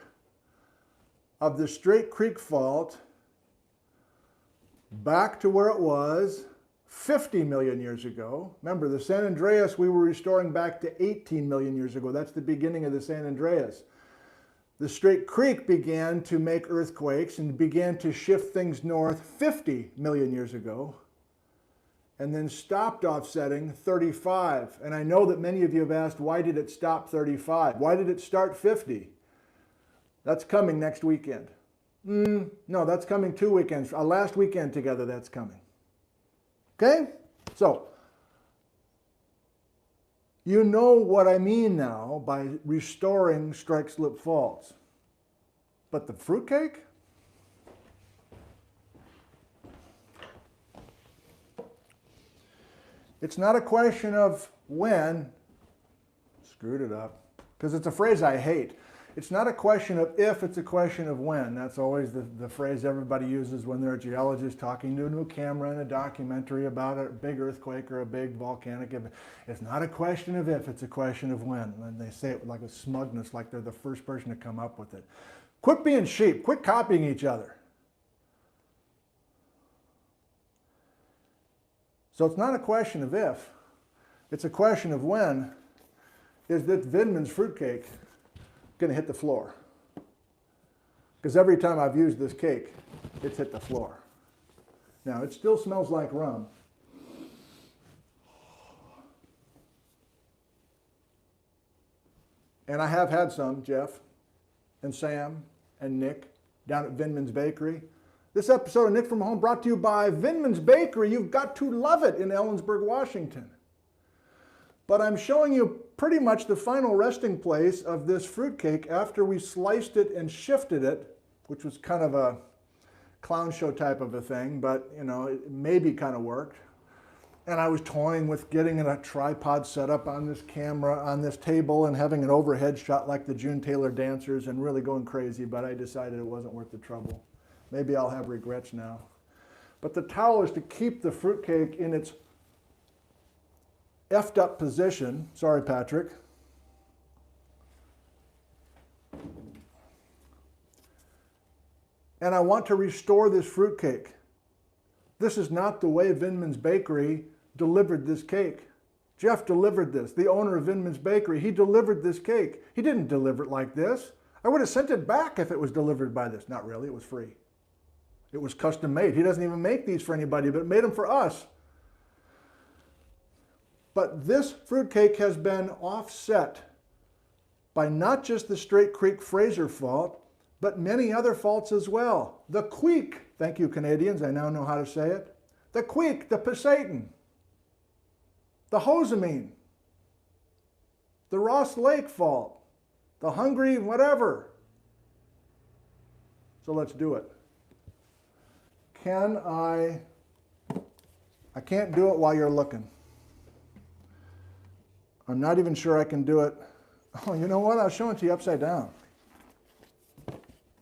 of the Straight Creek fault back to where it was 50 million years ago. Remember, the San Andreas we were restoring back to 18 million years ago. That's the beginning of the San Andreas. The Straight Creek began to make earthquakes and began to shift things north 50 million years ago, and then stopped offsetting 35. And I know that many of you have asked, why did it stop 35? Why did it start 50? That's coming next weekend. No, that's coming 2 weekends. Last weekend together, that's coming. Okay? So, you know what I mean now by restoring strike-slip faults. But the fruitcake? It's not a question of when, screwed it up, because it's a phrase I hate. It's not a question of if, it's a question of when. That's always the phrase everybody uses when they're a geologist talking to a new camera in a documentary about a big earthquake or a big volcanic event. It's not a question of if, it's a question of when. And they say it like a smugness, like they're the first person to come up with it. Quit being sheep. Quit copying each other. So it's not a question of if, it's a question of when is that Vindman's fruitcake going to hit the floor. Because every time I've used this cake, it's hit the floor. Now, it still smells like rum. And I have had some, Jeff and Sam and Nick down at Vindman's Bakery. This episode of Nick from Home brought to you by Vindman's Bakery. You've got to love it in Ellensburg, Washington. But I'm showing you pretty much the final resting place of this fruitcake after we sliced it and shifted it, which was kind of a clown show type of a thing, but you know, it maybe kind of worked. And I was toying with getting a tripod set up on this camera, on this table, and having an overhead shot like the June Taylor dancers and really going crazy, but I decided it wasn't worth the trouble. Maybe I'll have regrets now. But the towel is to keep the fruitcake in its effed up position. Sorry, Patrick. And I want to restore this fruitcake. This is not the way Vindman's Bakery delivered this cake. Jeff delivered this, the owner of Vindman's Bakery. He delivered this cake. He didn't deliver it like this. I would have sent it back if it was delivered by this. Not really, it was free. It was custom made. He doesn't even make these for anybody, but made them for us. But this fruitcake has been offset by not just the Straight Creek Fraser fault, but many other faults as well. The Queek, thank you Canadians, I now know how to say it. The Queek, the Pasayten, the Hosamine, the Ross Lake fault, the Hungry whatever. So let's do it. I can't do it while you're looking. I'm not even sure I can do it. Oh, you know what? I'll show it to you upside down.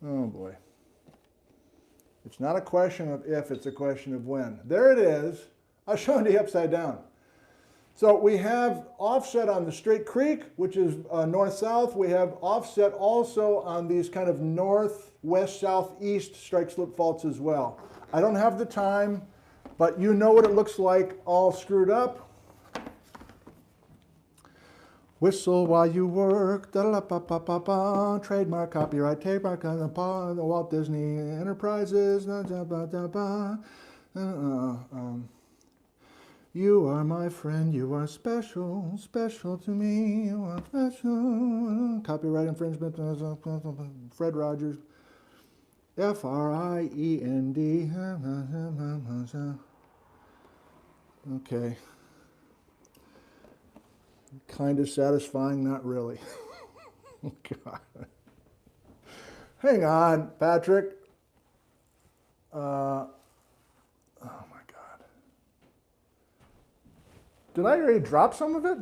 Oh boy. It's not a question of if, it's a question of when. There it is. I'll show it to you upside down. So we have offset on the Straight Creek, which is north-south. We have offset also on these kind of north-west, southeast strike-slip faults as well. I don't have the time, but you know what it looks like all screwed up. Whistle while you work, da-da-pa-pa-pa-pa, trademark, copyright, trademark, Walt Disney Enterprises, you are my friend, you are special, special to me, you are special. Copyright infringement, Fred Rogers, Friend. Okay. Kind of satisfying, not really. God. Hang on, Patrick. Oh my God. Did I already drop some of it?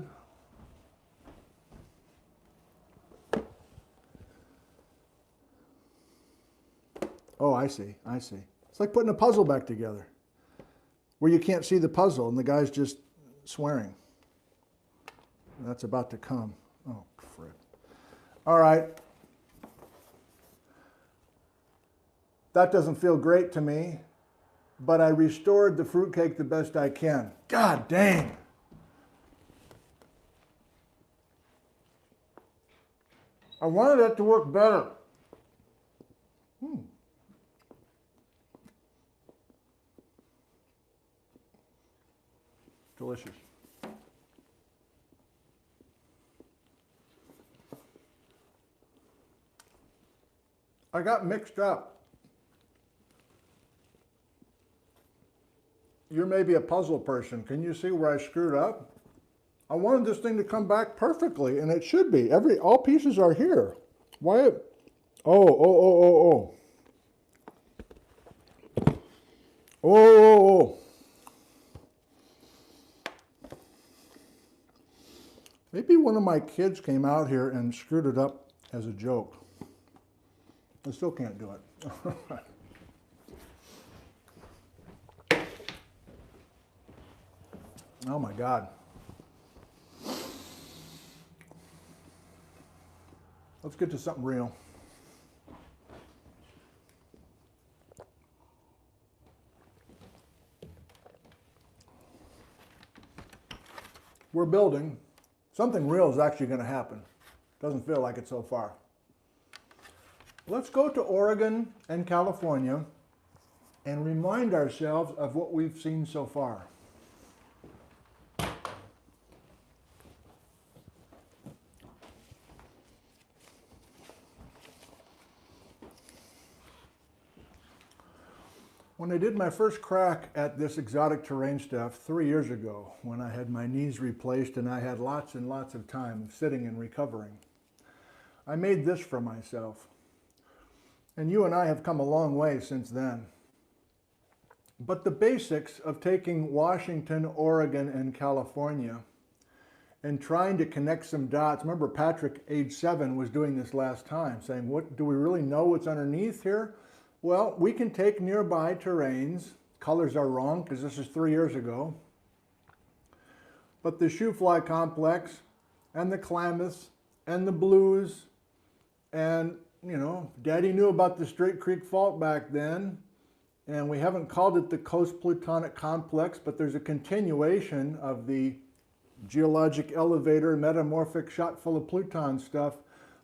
Oh, I see. I see. It's like putting a puzzle back together where you can't see the puzzle and the guy's just swearing. That's about to come. Oh, frick. All right. That doesn't feel great to me, but I restored the fruitcake the best I can. God dang. I wanted it to work better. Delicious. I got mixed up. You're maybe a puzzle person. Can you see where I screwed up? I wanted this thing to come back perfectly, and it should be. All pieces are here. Why? Oh. Maybe one of my kids came out here and screwed it up as a joke. I still can't do it. Oh my God. Let's get to something real. We're building. Something real is actually going to happen. Doesn't feel like it so far. Let's go to Oregon and California and remind ourselves of what we've seen so far. When I did my first crack at this exotic terrain stuff 3 years ago, when I had my knees replaced and I had lots and lots of time sitting and recovering, I made this for myself. And you and I have come a long way since then. But the basics of taking Washington, Oregon, and California and trying to connect some dots. Remember, Patrick, age 7, was doing this last time, saying, "What do we really know what's underneath here?" Well, we can take nearby terrains. Colors are wrong because this is 3 years ago. But the shoe fly complex and the Klamaths and the blues and, you know, Daddy knew about the Straight Creek Fault back then. And we haven't called it the Coast Plutonic Complex, but there's a continuation of the geologic elevator, metamorphic shot full of Pluton stuff.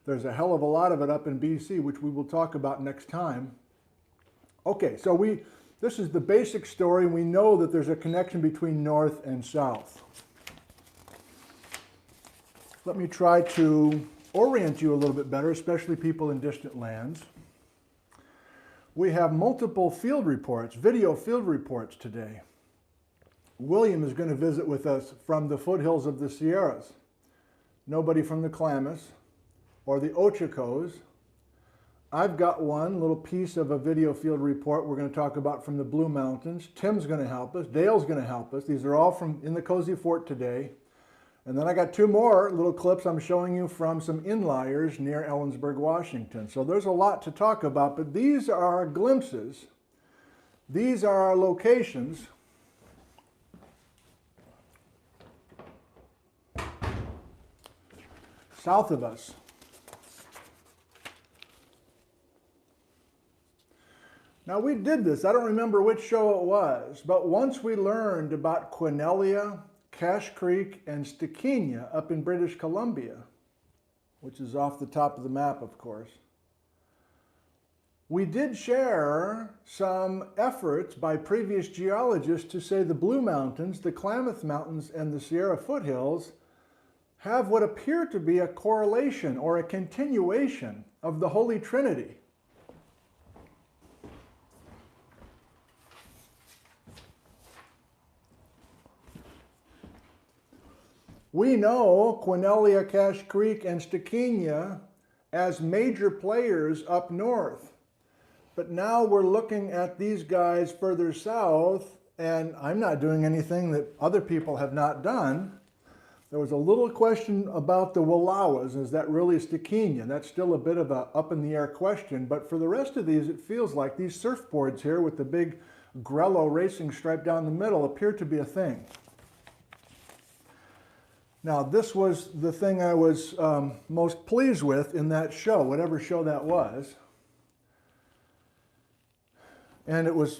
There's a hell of a lot of it up in BC, which we will talk about next time. Okay, so this is the basic story. We know that there's a connection between north and south. Let me try to orient you a little bit better, especially people in distant lands. We have multiple field reports, video field reports today. William is going to visit with us from the foothills of the Sierras. Nobody from the Klamaths or the Ochocos. I've got one little piece of a video field report we're going to talk about from the Blue Mountains. Tim's going to help us. Dale's going to help us. These are all from in the Cozy Fort today. And then I got 2 more little clips I'm showing you from some inliers near Ellensburg, Washington. So there's a lot to talk about, but these are our glimpses. These are our locations. South of us. Now we did this, I don't remember which show it was, but once we learned about Quinella, Cache Creek and Stikine up in British Columbia, which is off the top of the map, of course. We did share some efforts by previous geologists to say the Blue Mountains, the Klamath Mountains, and the Sierra foothills have what appear to be a correlation or a continuation of the Holy Trinity. We know Quinella, Cache Creek, and Stikine as major players up north. But now we're looking at these guys further south, and I'm not doing anything that other people have not done. There was a little question about the Wallowas. Is that really Stikine? That's still a bit of a up-in-the-air question, but for the rest of these, it feels like these surfboards here with the big Grello racing stripe down the middle appear to be a thing. Now, this was the thing I was most pleased with in that show, whatever show that was. And it was,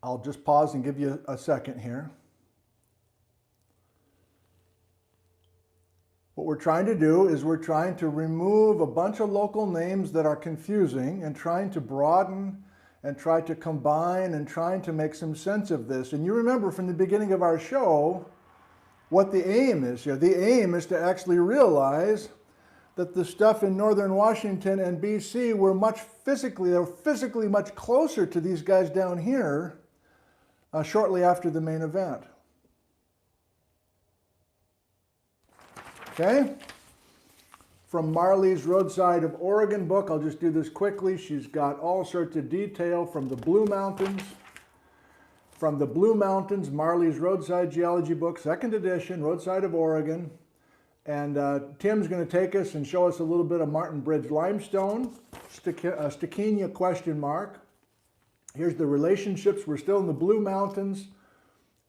I'll just pause and give you a second here. What we're trying to do is we're trying to remove a bunch of local names that are confusing and trying to broaden and try to combine and trying to make some sense of this. And you remember from the beginning of our show what the aim is here. The aim is to actually realize that the stuff in northern Washington and BC were physically much closer to these guys down here shortly after the main event. Okay? From Marley's Roadside of Oregon book, I'll just do this quickly. She's got all sorts of detail from the Blue Mountains. From the Blue Mountains, Marley's Roadside Geology book, 2nd edition, Roadside of Oregon. And Tim's going to take us and show us a little bit of Martin Bridge limestone, Stikine question mark. Here's the relationships. We're still in the Blue Mountains.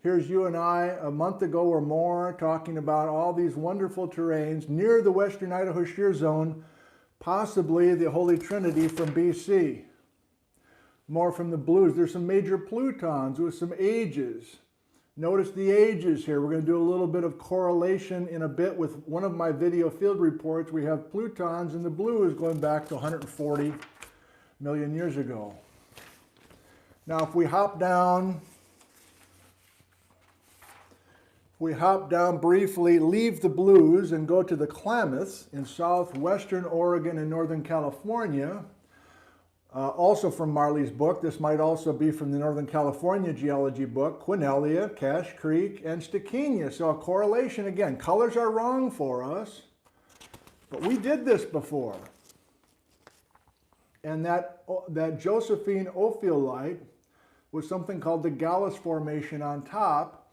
Here's you and I a month ago or more talking about all these wonderful terrains near the Western Idaho Shear Zone, possibly the Holy Trinity from BC. More from the blues. There's some major plutons with some ages. Notice the ages here. We're going to do a little bit of correlation in a bit with one of my video field reports. We have plutons, and the blue is going back to 140 million years ago. Now, if we hop down briefly, leave the blues and go to the Klamaths in southwestern Oregon and northern California, also from Marley's book. This might also be from the Northern California Geology book, Quinella, Cache Creek, and Stikine. So a correlation again. Colors are wrong for us, but we did this before. And that Josephine ophiolite with something called the Gallus Formation on top.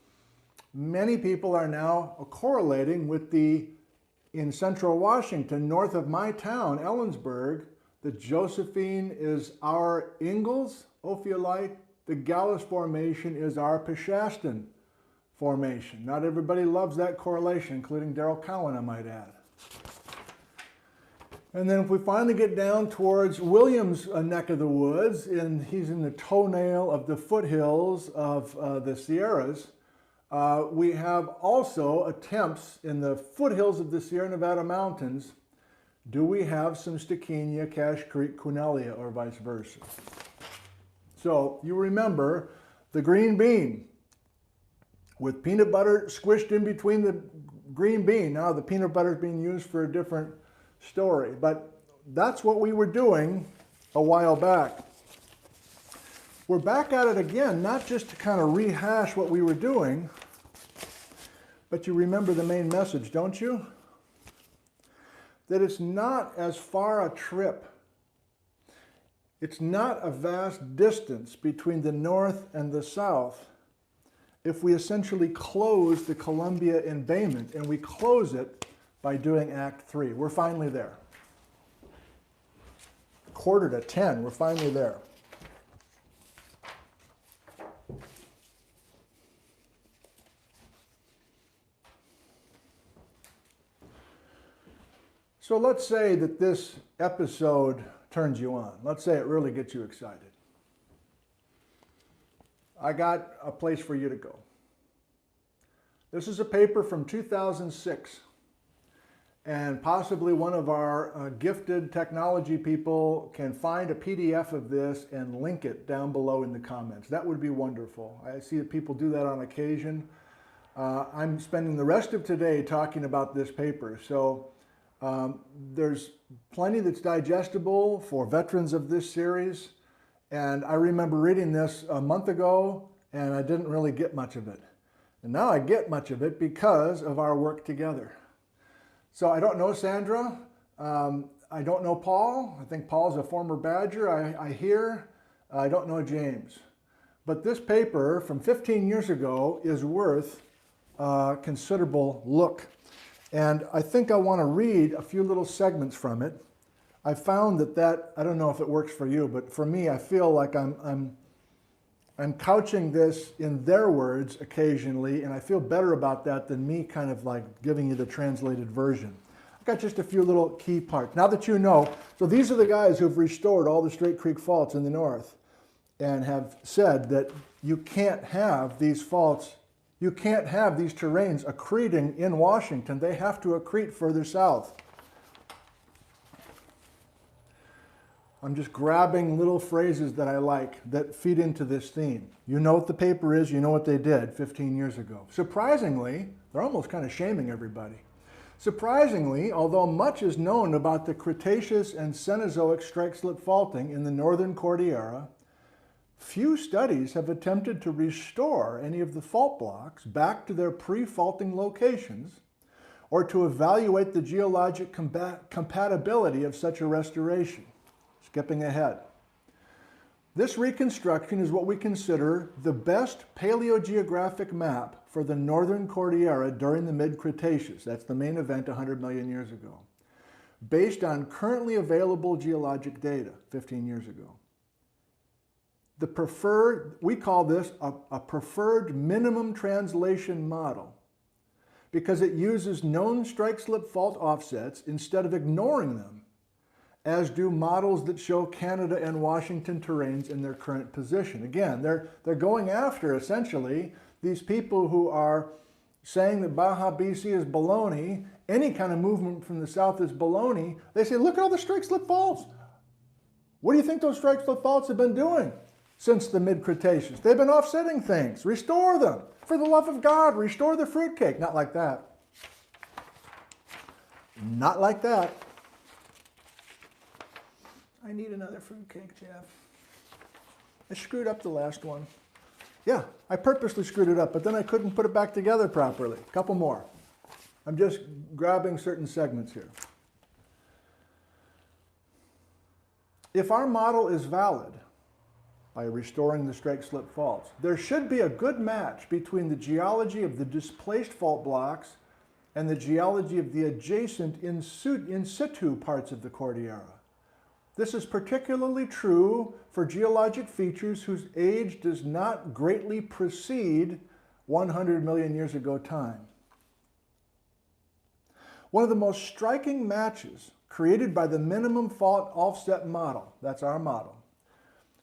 Many people are now correlating with in central Washington, north of my town, Ellensburg, the Josephine is our Ingalls ophiolite. The Gallus Formation is our Peshastin Formation. Not everybody loves that correlation, including Darrell Cowan, I might add. And then if we finally get down towards William's neck of the woods, and he's in the toenail of the foothills of the Sierras, we have also attempts in the foothills of the Sierra Nevada mountains. Do we have some Stikine, Cache Creek, Quinella, or vice versa? So you remember the green bean with peanut butter squished in between the green bean. Now the peanut butter is being used for a different story, but that's what we were doing a while back. We're back at it again, not just to kind of rehash what we were doing, but you remember the main message, don't you? That it's not as far a trip. It's not a vast distance between the north and the south if we essentially close the Columbia embayment, and we close it by doing Act 3. We're finally there. 9:45, we're finally there. So let's say that this episode turns you on. Let's say it really gets you excited. I got a place for you to go. This is a paper from 2006, and possibly one of our gifted technology people can find a PDF of this and link it down below in the comments. That would be wonderful. I see that people do that on occasion. I'm spending the rest of today talking about this paper, so there's plenty that's digestible for veterans of this series. And I remember reading this a month ago, and I didn't really get much of it. And now I get much of it because of our work together. So I don't know Sandra. I don't know Paul. I think Paul's a former Badger, I hear. I don't know James. But this paper from 15 years ago is worth a considerable look. And I think I want to read a few little segments from it. I found that, I don't know if it works for you, but for me, I feel like I'm couching this in their words occasionally, and I feel better about that than me kind of like giving you the translated version. I've got just a few little key parts. Now that you know, so these are the guys who've restored all the Straight Creek faults in the north and have said that you can't have these faults, you can't have these terranes accreting in Washington. They have to accrete further south. I'm just grabbing little phrases that I like that feed into this theme. You know what the paper is, you know what they did 15 years ago. Surprisingly, they're almost kind of shaming everybody. Surprisingly, although much is known about the Cretaceous and Cenozoic strike-slip faulting in the northern Cordillera, few studies have attempted to restore any of the fault blocks back to their pre-faulting locations or to evaluate the geologic compatibility of such a restoration. Skipping ahead. This reconstruction is what we consider the best paleogeographic map for the northern Cordillera during the mid-Cretaceous. That's the main event 100 million years ago, based on currently available geologic data 15 years ago. The preferred, we call this a preferred minimum translation model because it uses known strike-slip fault offsets instead of ignoring them, as do models that show Canada and Washington terranes in their current position. Again, they're going after, essentially, these people who are saying that Baja BC is baloney, any kind of movement from the south is baloney. They say, look at all the strike-slip faults. What do you think those strike-slip faults have been doing since the mid-Cretaceous? They've been offsetting things. Restore them. For the love of God, restore the fruitcake. Not like that. Not like that. I need another fruitcake, Jeff. I screwed up the last one. Yeah, I purposely screwed it up, but then I couldn't put it back together properly. A couple more. I'm just grabbing certain segments here. If our model is valid by restoring the strike-slip faults, there should be a good match between the geology of the displaced fault blocks and the geology of the adjacent in situ parts of the Cordillera. This is particularly true for geologic features whose age does not greatly precede 100 million years ago time. One of the most striking matches created by the minimum fault offset model, that's our model,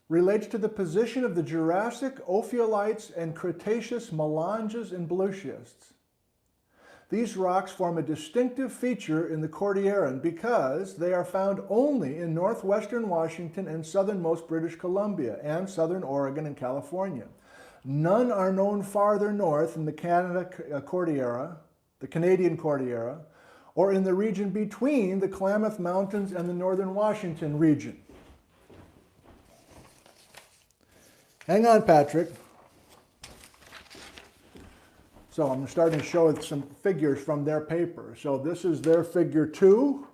relates to the position of the Jurassic ophiolites and Cretaceous melanges and blueschists. These rocks form a distinctive feature in the Cordilleran because they are found only in northwestern Washington and southernmost British Columbia and southern Oregon and California. None are known farther north in the Canadian Cordillera, or in the region between the Klamath Mountains and the northern Washington region. Hang on, Patrick. So I'm starting to show some figures from their paper. So this is their figure 2.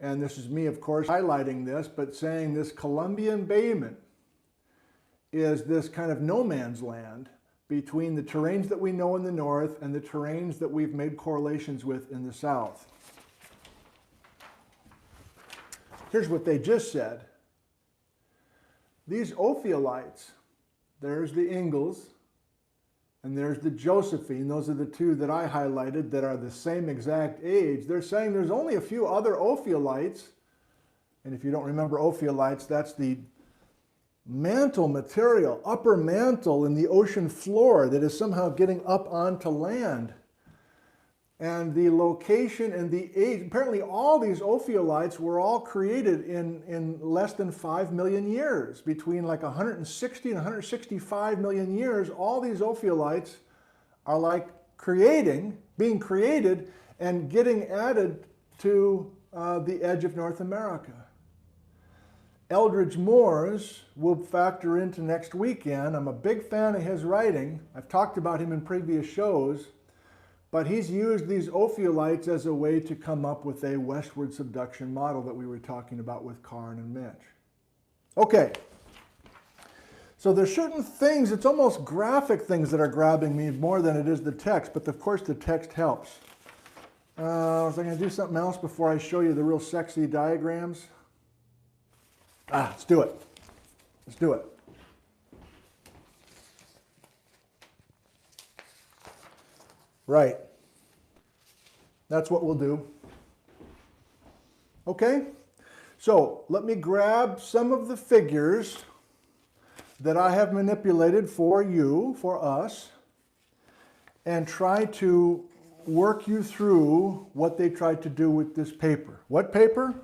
And this is me, of course, highlighting this, but saying this Columbian bayment is this kind of no man's land between the terrains that we know in the north and the terrains that we've made correlations with in the south. Here's what they just said. These ophiolites, there's the Ingalls, and there's the Josephine. Those are the two that I highlighted that are the same exact age. They're saying there's only a few other ophiolites. And if you don't remember ophiolites, that's the mantle material, upper mantle in the ocean floor that is somehow getting up onto land. And the location and the age, apparently all these ophiolites were all created in less than 5 million years. Between like 160 and 165 million years, all these ophiolites are like being created and getting added to the edge of North America. Eldridge Moore's will factor into next weekend. I'm a big fan of his writing. I've talked about him in previous shows. But he's used these ophiolites as a way to come up with a westward subduction model that we were talking about with Karn and Mitch. Okay, so there's certain things, it's almost graphic things that are grabbing me more than it is the text, but of course the text helps. Was I going to do something else before I show you the real sexy diagrams? Let's do it. Let's do it. Right. That's what we'll do. Okay? So let me grab some of the figures that I have manipulated for you, for us, and try to work you through what they tried to do with this paper. What paper?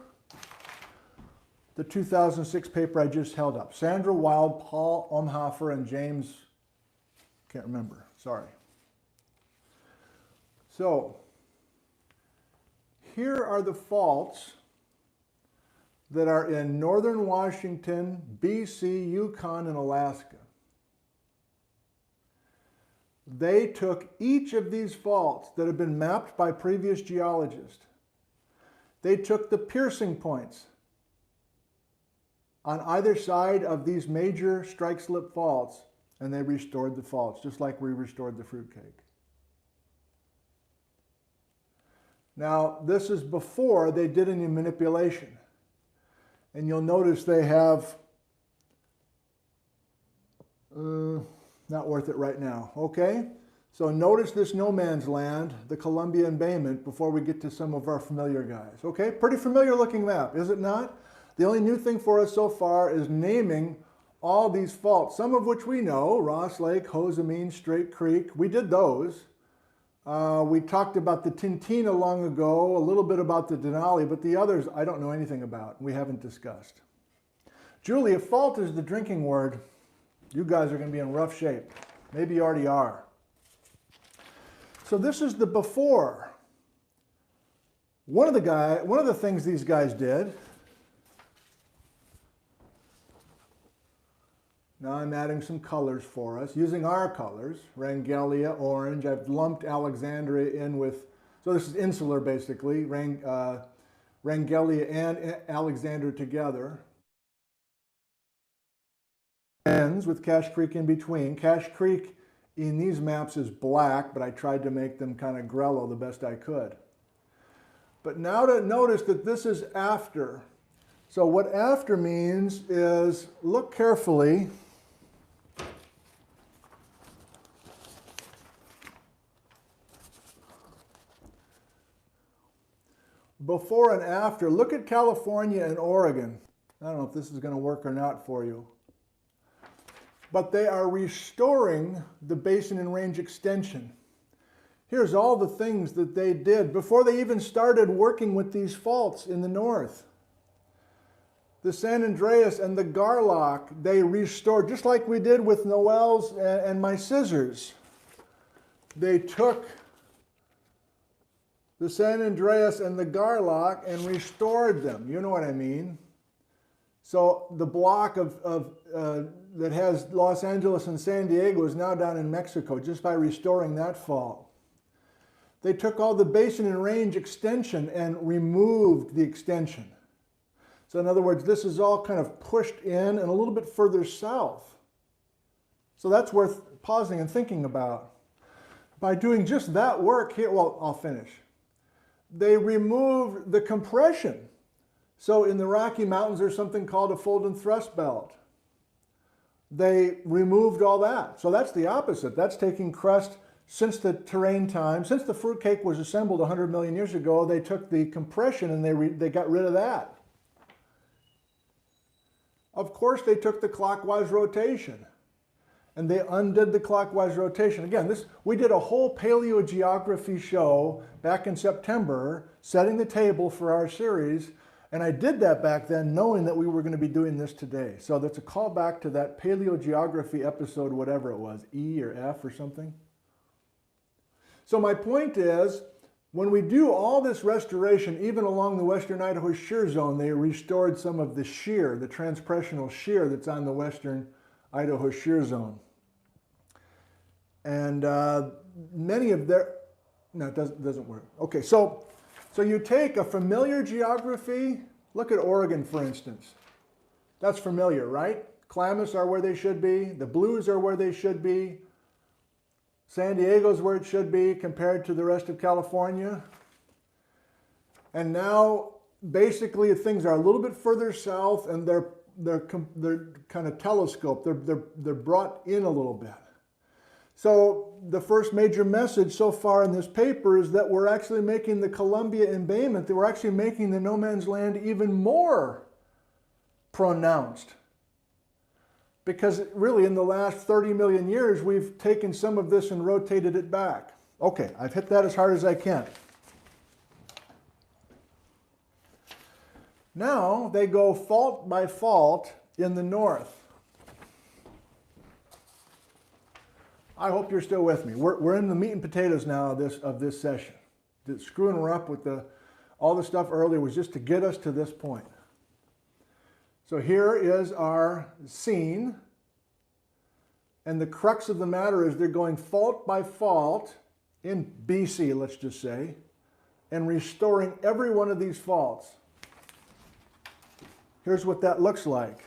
The 2006 paper I just held up. Sandra Wild, Paul Umhofer, and James, can't remember, sorry. So, here are the faults that are in northern Washington, BC, Yukon, and Alaska. They took each of these faults that have been mapped by previous geologists. They took the piercing points on either side of these major strike-slip faults, and they restored the faults, just like we restored the Fruitcake. Now, this is before they did any manipulation. And you'll notice they have, not worth it right now, okay? So notice this no man's land, the Columbia embayment, before we get to some of our familiar guys, okay? Pretty familiar looking map, is it not? The only new thing for us so far is naming all these faults, some of which we know, Ross Lake, Hosamine, Straight Creek, we did those. We talked about the Tintina long ago, a little bit about the Denali, but the others I don't know anything about. We haven't discussed. Julie, if fault is the drinking word, you guys are going to be in rough shape. Maybe you already are. So this is the before. One of the things these guys did. Now I'm adding some colors for us, using our colors, Rangelia, orange. I've lumped Alexandria in with, so this is insular basically, Rangelia and Alexandria together. Ends with Cache Creek in between. Cache Creek in these maps is black, but I tried to make them kind of grello the best I could. But now to notice that this is after. So what after means is, look carefully. Before and after, look at California and Oregon. I don't know if this is going to work or not for you. But they are restoring the basin and range extension. Here's all the things that they did before they even started working with these faults in the north. The San Andreas and the Garlock, they restored, just like we did with Noel's and my scissors. They took the San Andreas and the Garlock and restored them. You know what I mean? So the block that has Los Angeles and San Diego is now down in Mexico just by restoring that fault. They took all the basin and range extension and removed the extension. So in other words, this is all kind of pushed in and a little bit further south. So that's worth pausing and thinking about. By doing just that work here, well, I'll finish. They removed the compression. So in the Rocky Mountains, there's something called a fold and thrust belt. They removed all that. So that's the opposite. That's taking crust since the terrain time, since the Fruitcake was assembled 100 million years ago, they took the compression and they got rid of that. Of course they took the clockwise rotation and they undid the clockwise rotation. Again, we did a whole paleogeography show back in September, setting the table for our series, and I did that back then knowing that we were going to be doing this today. So that's a callback to that paleogeography episode, whatever it was, E or F or something. So my point is, when we do all this restoration, even along the western Idaho shear zone, they restored some of the shear, the transpressional shear that's on the western Idaho shear zone. And many of their, no, it doesn't work. Okay, so you take a familiar geography, look at Oregon, for instance. That's familiar, right? Klamath are where they should be. The Blues are where they should be. San Diego's where it should be compared to the rest of California. And now, basically, things are a little bit further south, and they're kind of telescoped. They're brought in a little bit. So the first major message so far in this paper is that we're actually making the Columbia embayment, that we're actually making the no man's land even more pronounced. Because really in the last 30 million years, we've taken some of this and rotated it back. Okay, I've hit that as hard as I can. Now they go fault by fault in the north. I hope you're still with me. We're in the meat and potatoes now of this session. Screwing her up with all the stuff earlier was just to get us to this point. So here is our scene. And the crux of the matter is they're going fault by fault in BC, let's just say, and restoring every one of these faults. Here's what that looks like.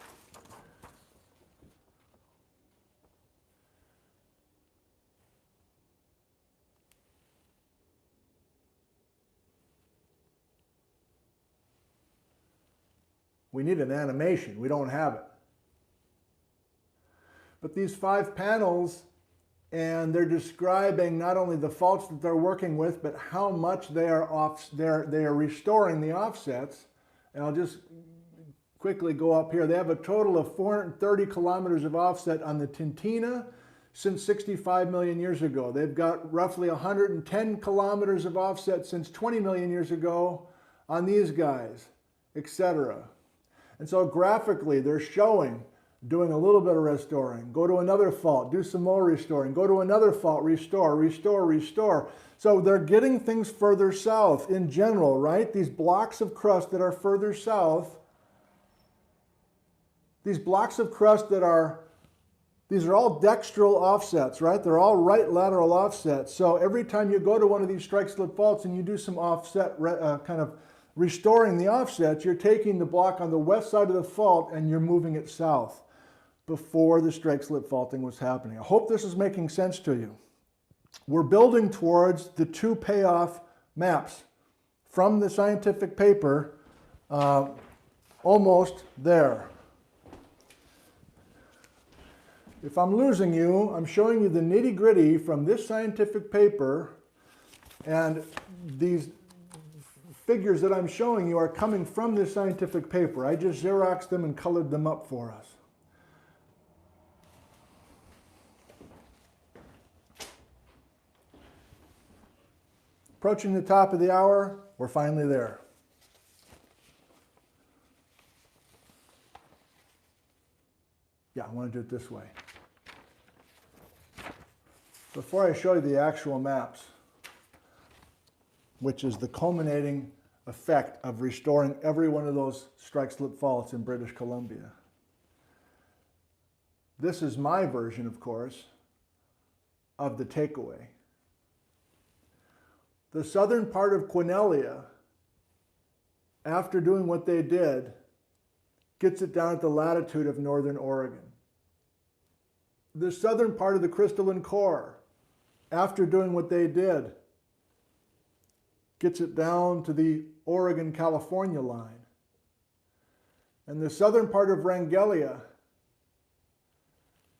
We need an animation. We don't have it. But these 5 panels, and they're describing not only the faults that they're working with, but how much they are restoring the offsets. And I'll just quickly go up here. They have a total of 430 kilometers of offset on the Tintina since 65 million years ago. They've got roughly 110 kilometers of offset since 20 million years ago on these guys, etc. And so graphically, they're showing, doing a little bit of restoring, go to another fault, do some more restoring, go to another fault, restore, restore, restore. So they're getting things further south in general, right? These blocks of crust that are further south, these blocks of crust that are, these are all dextral offsets, right? They're all right lateral offsets. So every time you go to one of these strike-slip faults and you do some offset kind of restoring the offsets, you're taking the block on the west side of the fault and you're moving it south before the strike-slip faulting was happening. I hope this is making sense to you. We're building towards the 2 payoff maps from the scientific paper, almost there. If I'm losing you, I'm showing you the nitty-gritty from this scientific paper, and these figures that I'm showing you are coming from this scientific paper. I just Xeroxed them and colored them up for us. Approaching the top of the hour, we're finally there. Yeah, I want to do it this way. Before I show you the actual maps, which is the culminating effect of restoring every one of those strike-slip faults in British Columbia. This is my version, of course, of the takeaway. The southern part of Quinella, after doing what they did, gets it down at the latitude of northern Oregon. The southern part of the crystalline core, after doing what they did, gets it down to the Oregon-California line. And the southern part of Wrangellia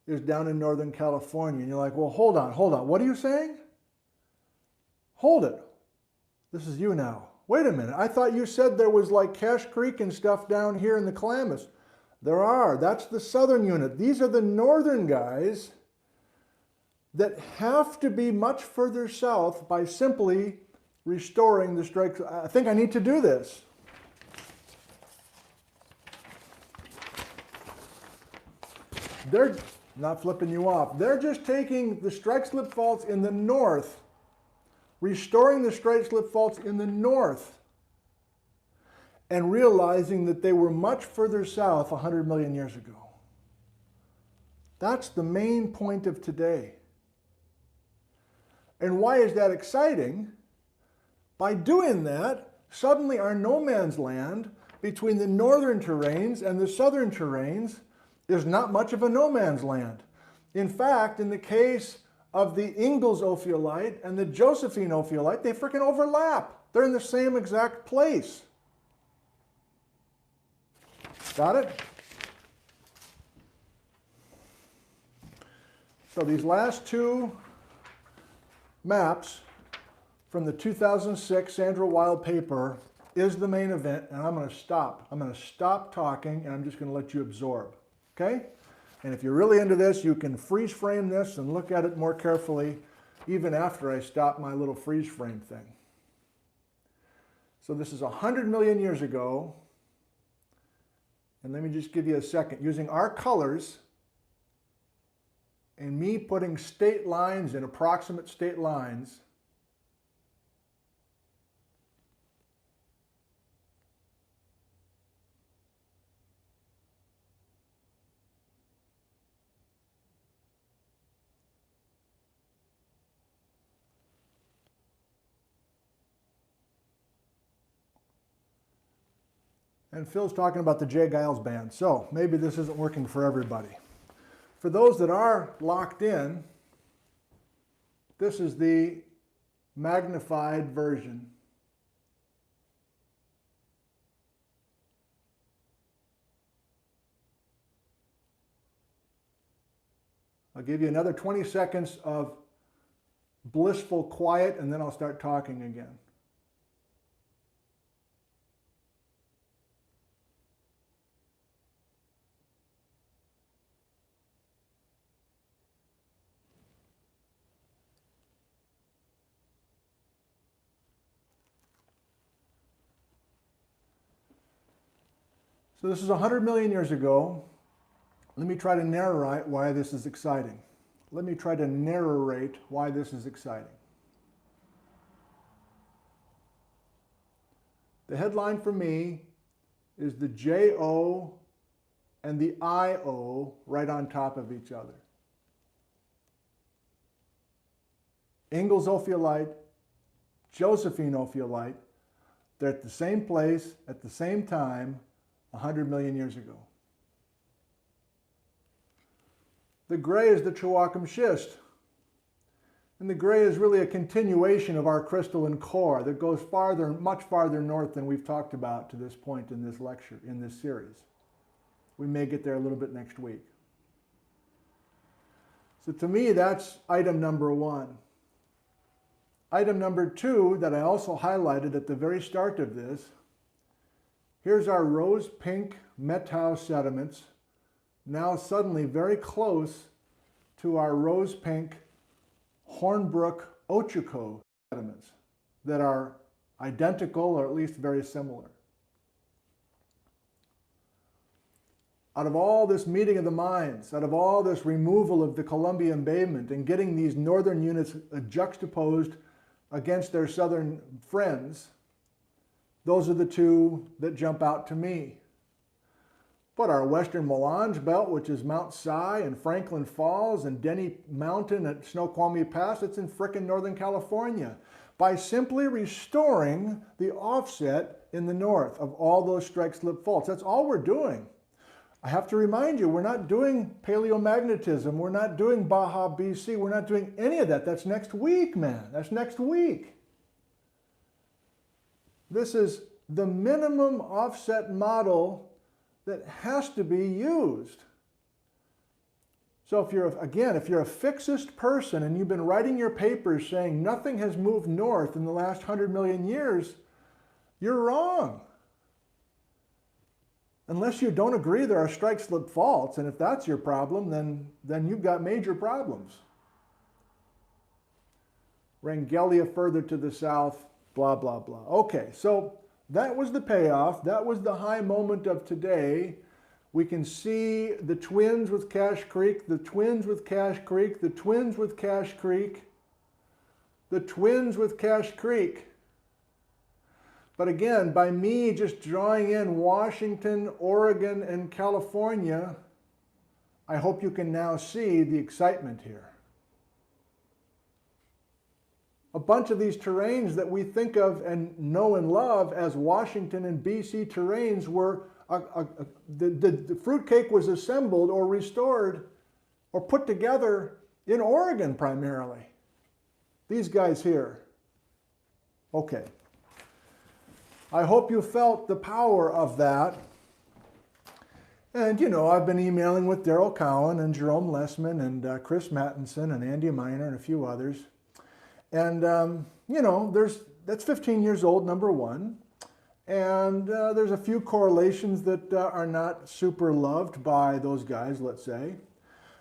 is down in Northern California. And you're like, well, hold on. What are you saying? Hold it. This is you now. Wait a minute. I thought you said there was like Cache Creek and stuff down here in the Klamath. There are. That's the southern unit. These are the northern guys that have to be much further south by simply restoring the strike. I think I need to do this. They're not flipping you off. They're just taking the strike-slip faults in the north, restoring the strike-slip faults in the north, and realizing that they were much further south 100 million years ago. That's the main point of today. And why is that exciting? By doing that, suddenly our no man's land between the northern terranes and the southern terranes is not much of a no man's land. In fact, in the case of the Ingalls ophiolite and the Josephine ophiolite, they freaking overlap. They're in the same exact place. Got it? So these last two maps from the 2006 Sandra Wild paper is the main event, and I'm going to stop. I'm going to stop talking, and I'm just going to let you absorb. Okay? And if you're really into this, you can freeze frame this and look at it more carefully even after I stop my little freeze frame thing. So this is 100 million years ago. And let me just give you a second. Using our colors and me putting state lines in approximate state lines, and Phil's talking about the Jay Giles band, so maybe this isn't working for everybody. For those that are locked in, this is the magnified version. I'll give you another 20 seconds of blissful quiet, and then I'll start talking again. So this is 100 million years ago. Let me try to narrate why this is exciting. Let me try to narrate why this is exciting. The headline for me is the JO and the IO right on top of each other. Ingalls ophiolite, Josephine ophiolite, they're at the same place at the same time 100 million years ago. The gray is the Chewachem schist. And the gray is really a continuation of our crystalline core that goes farther, much farther north than we've talked about to this point in this lecture, in this series. We may get there a little bit next week. So to me, that's item number one. Item number two that I also highlighted at the very start of this, here's our rose pink Methow sediments, now suddenly very close to our rose pink Hornbrook Ochoco sediments that are identical or at least very similar. Out of all this meeting of the minds, out of all this removal of the Columbia embayment and getting these northern units juxtaposed against their southern friends, those are the two that jump out to me. But our western Melange belt, which is Mount Si and Franklin Falls and Denny Mountain at Snoqualmie Pass, it's in frickin' Northern California. By simply restoring the offset in the north of all those strike-slip faults. That's all we're doing. I have to remind you, we're not doing paleomagnetism. We're not doing Baja BC. We're not doing any of that. That's next week, man. That's next week. This is the minimum offset model that has to be used. So if you're a fixist person and you've been writing your papers saying nothing has moved north in the last 100 million years, you're wrong. Unless you don't agree there are strike slip faults, and if that's your problem, then you've got major problems. Rangelia further to the south, blah, blah, blah. Okay, so that was the payoff. That was the high moment of today. We can see the twins with Cache Creek, the twins with Cache Creek, the twins with Cache Creek, the twins with Cache Creek. But again, by me just drawing in Washington, Oregon, and California, I hope you can now see the excitement here. A bunch of these terrains that we think of and know and love as Washington and BC terrains were, the fruitcake was assembled or restored or put together in Oregon primarily. These guys here. Okay. I hope you felt the power of that. And, you know, I've been emailing with Daryl Cowan and Jerome Lessman and Chris Mattinson and Andy Miner and a few others. And, you know, that's 15 years old, number one. And there's a few correlations that are not super loved by those guys, let's say.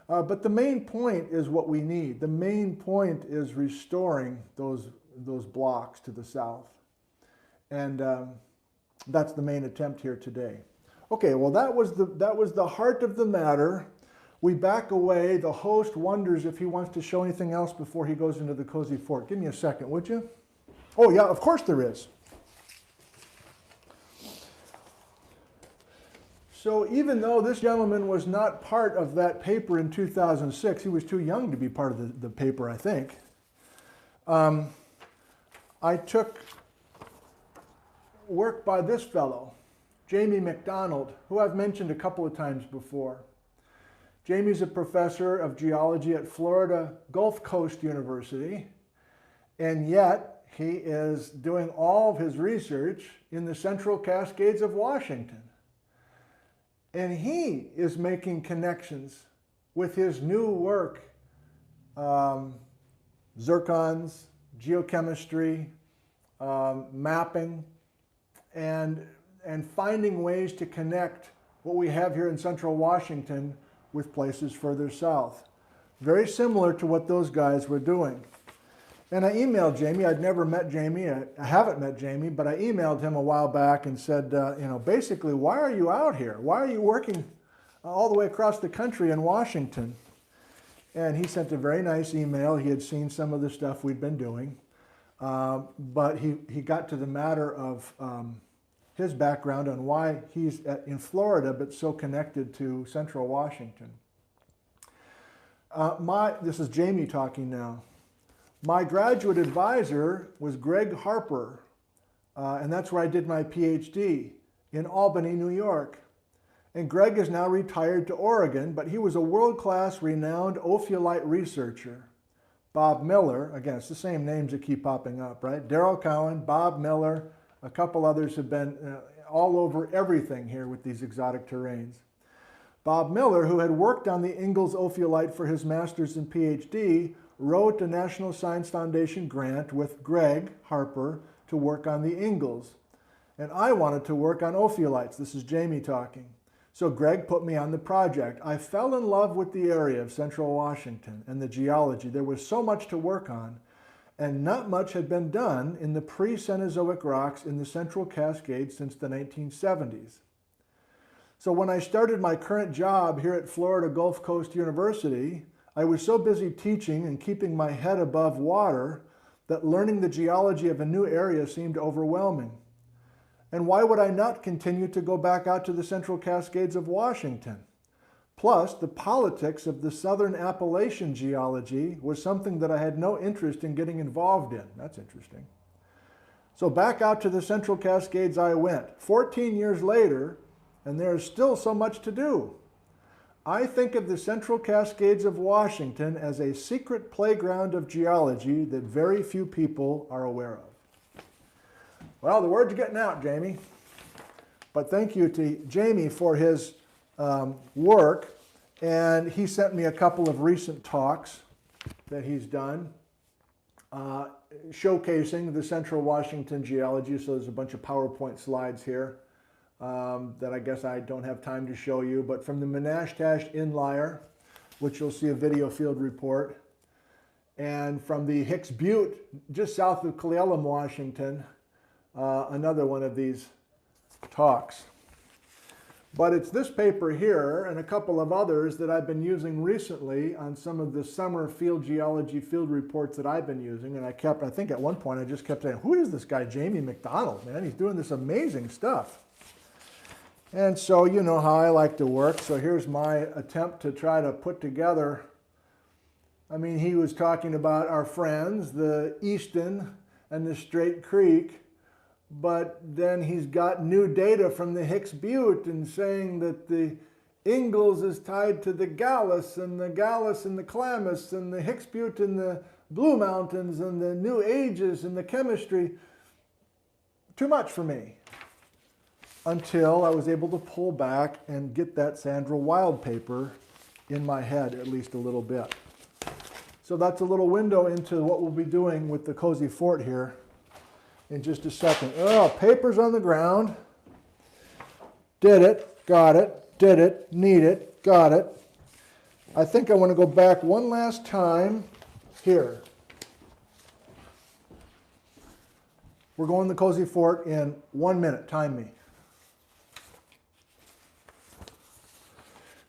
But the main point is what we need. The main point is restoring those blocks to the south. And that's the main attempt here today. Okay, well that was the heart of the matter. We back away. The host wonders if he wants to show anything else before he goes into the Cozy Fort. Give me a second, would you? Oh yeah, of course there is. So even though this gentleman was not part of that paper in 2006, he was too young to be part of the paper, I think. I took work by this fellow, Jamie McDonald, who I've mentioned a couple of times before. Jamie's a professor of geology at Florida Gulf Coast University, and yet he is doing all of his research in the Central Cascades of Washington. And he is making connections with his new work, zircons, geochemistry, mapping, and finding ways to connect what we have here in Central Washington with places further south. Very similar to what those guys were doing. And I emailed Jamie. I'd never met Jamie. I haven't met Jamie, but I emailed him a while back and said, you know, basically, why are you out here? Why are you working all the way across the country in Washington? And he sent a very nice email. He had seen some of the stuff we'd been doing. But he got to the matter of his background on why he's in Florida but so connected to Central Washington. This is Jamie talking now. My graduate advisor was Greg Harper, and that's where I did my PhD, in Albany, New York. And Greg is now retired to Oregon, but he was a world-class renowned ophiolite researcher. Bob Miller, again, it's the same names that keep popping up, right? Daryl Cowan, Bob Miller, a couple others have been all over everything here with these exotic terrains. Bob Miller, who had worked on the Ingalls ophiolite for his master's and PhD, wrote a National Science Foundation grant with Greg Harper to work on the Ingalls. And I wanted to work on ophiolites. This is Jamie talking. So Greg put me on the project. I fell in love with the area of Central Washington and the geology. There was so much to work on, and not much had been done in the pre-Cenozoic rocks in the Central Cascades since the 1970s. So when I started my current job here at Florida Gulf Coast University, I was so busy teaching and keeping my head above water that learning the geology of a new area seemed overwhelming. And why would I not continue to go back out to the Central Cascades of Washington? Plus, the politics of the Southern Appalachian geology was something that I had no interest in getting involved in. That's interesting. So back out to the Central Cascades I went, 14 years later, and there is still so much to do. I think of the Central Cascades of Washington as a secret playground of geology that very few people are aware of. Well, the word's getting out, Jamie. But thank you to Jamie for his work. And he sent me a couple of recent talks that he's done showcasing the Central Washington geology. So there's a bunch of PowerPoint slides here. that I guess I don't have time to show you, but from the Menashtash Inlier, which you'll see a video field report, and from the Hicks Butte, just south of Cle Elum, Washington, another one of these talks. But it's this paper here and a couple of others that I've been using recently on some of the summer field geology field reports that I've been using. And I think at one point I just kept saying, who is this guy, Jamie McDonald, man? He's doing this amazing stuff. And so you know how I like to work. So here's my attempt to try to put together. I mean, he was talking about our friends, the Easton and the Straight Creek, but then he's got new data from the Hicks Butte and saying that the Ingalls is tied to the Gallus and the Klamath and the Hicks Butte and the Blue Mountains and the New Ages and the chemistry. Too much for me. Until I was able to pull back and get that Sandra Wild paper in my head at least a little bit. So that's a little window into what we'll be doing with the Cozy Fort here in just a second. Oh, papers on the ground. Did it, got it, did it, need it, got it. I think I want to go back one last time here. We're going to the Cozy Fort in 1 minute. Time me.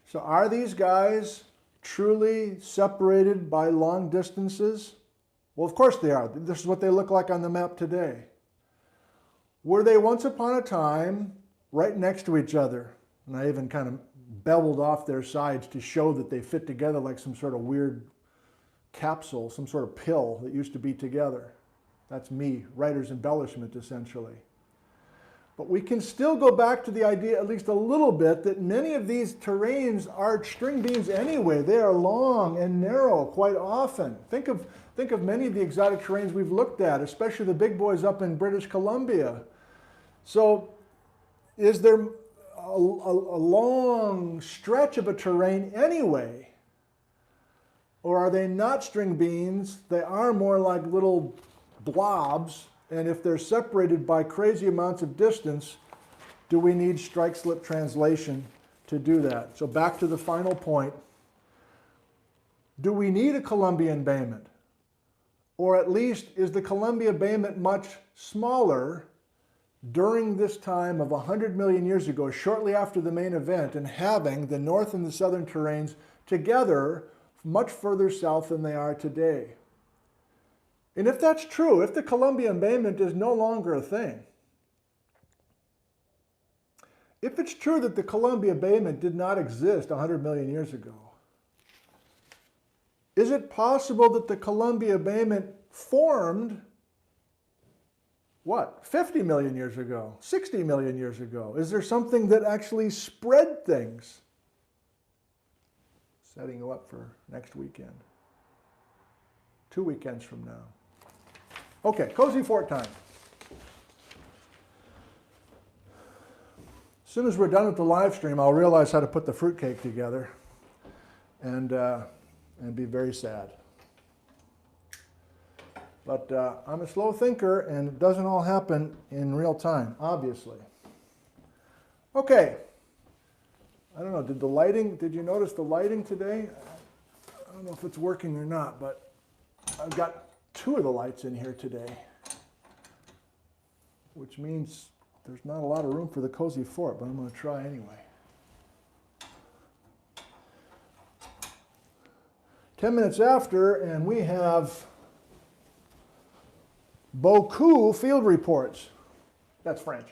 So are these guys truly separated by long distances? Well, of course they are. This is what they look like on the map today. Were they once upon a time right next to each other? And I even kind of beveled off their sides to show that they fit together like some sort of weird capsule, some sort of pill that used to be together. That's me, writer's embellishment essentially. But we can still go back to the idea, at least a little bit, that many of these terranes are string beans anyway. They are long and narrow quite often. Think of many of the exotic terranes we've looked at, especially the big boys up in British Columbia. So is there a long stretch of a terrain anyway? Or are they not string beans? They are more like little blobs. And if they're separated by crazy amounts of distance, do we need strike-slip translation to do that? So back to the final point. Do we need a Columbia embayment? Or at least, is the Columbia embayment much smaller during this time of 100 million years ago, shortly after the main event, and having the north and the southern terranes together much further south than they are today? And if that's true, if the Columbia embayment is no longer a thing, if it's true that the Columbia embayment did not exist 100 million years ago, is it possible that the Columbia embayment formed, what, 50 million years ago, 60 million years ago? Is there something that actually spread things? Setting you up for next weekend. 2 weekends from now. Okay, Cozy Fort time. As soon as we're done with the live stream, I'll realize how to put the fruitcake together and be very sad. But I'm a slow thinker, and it doesn't all happen in real time, obviously. Okay. I don't know, did you notice the lighting today? I don't know if it's working or not, but I've got 2 of the lights in here today, which means there's not a lot of room for the Cozy Fort, but I'm going to try anyway. 10 minutes after, and we have beaucoup field reports. That's French.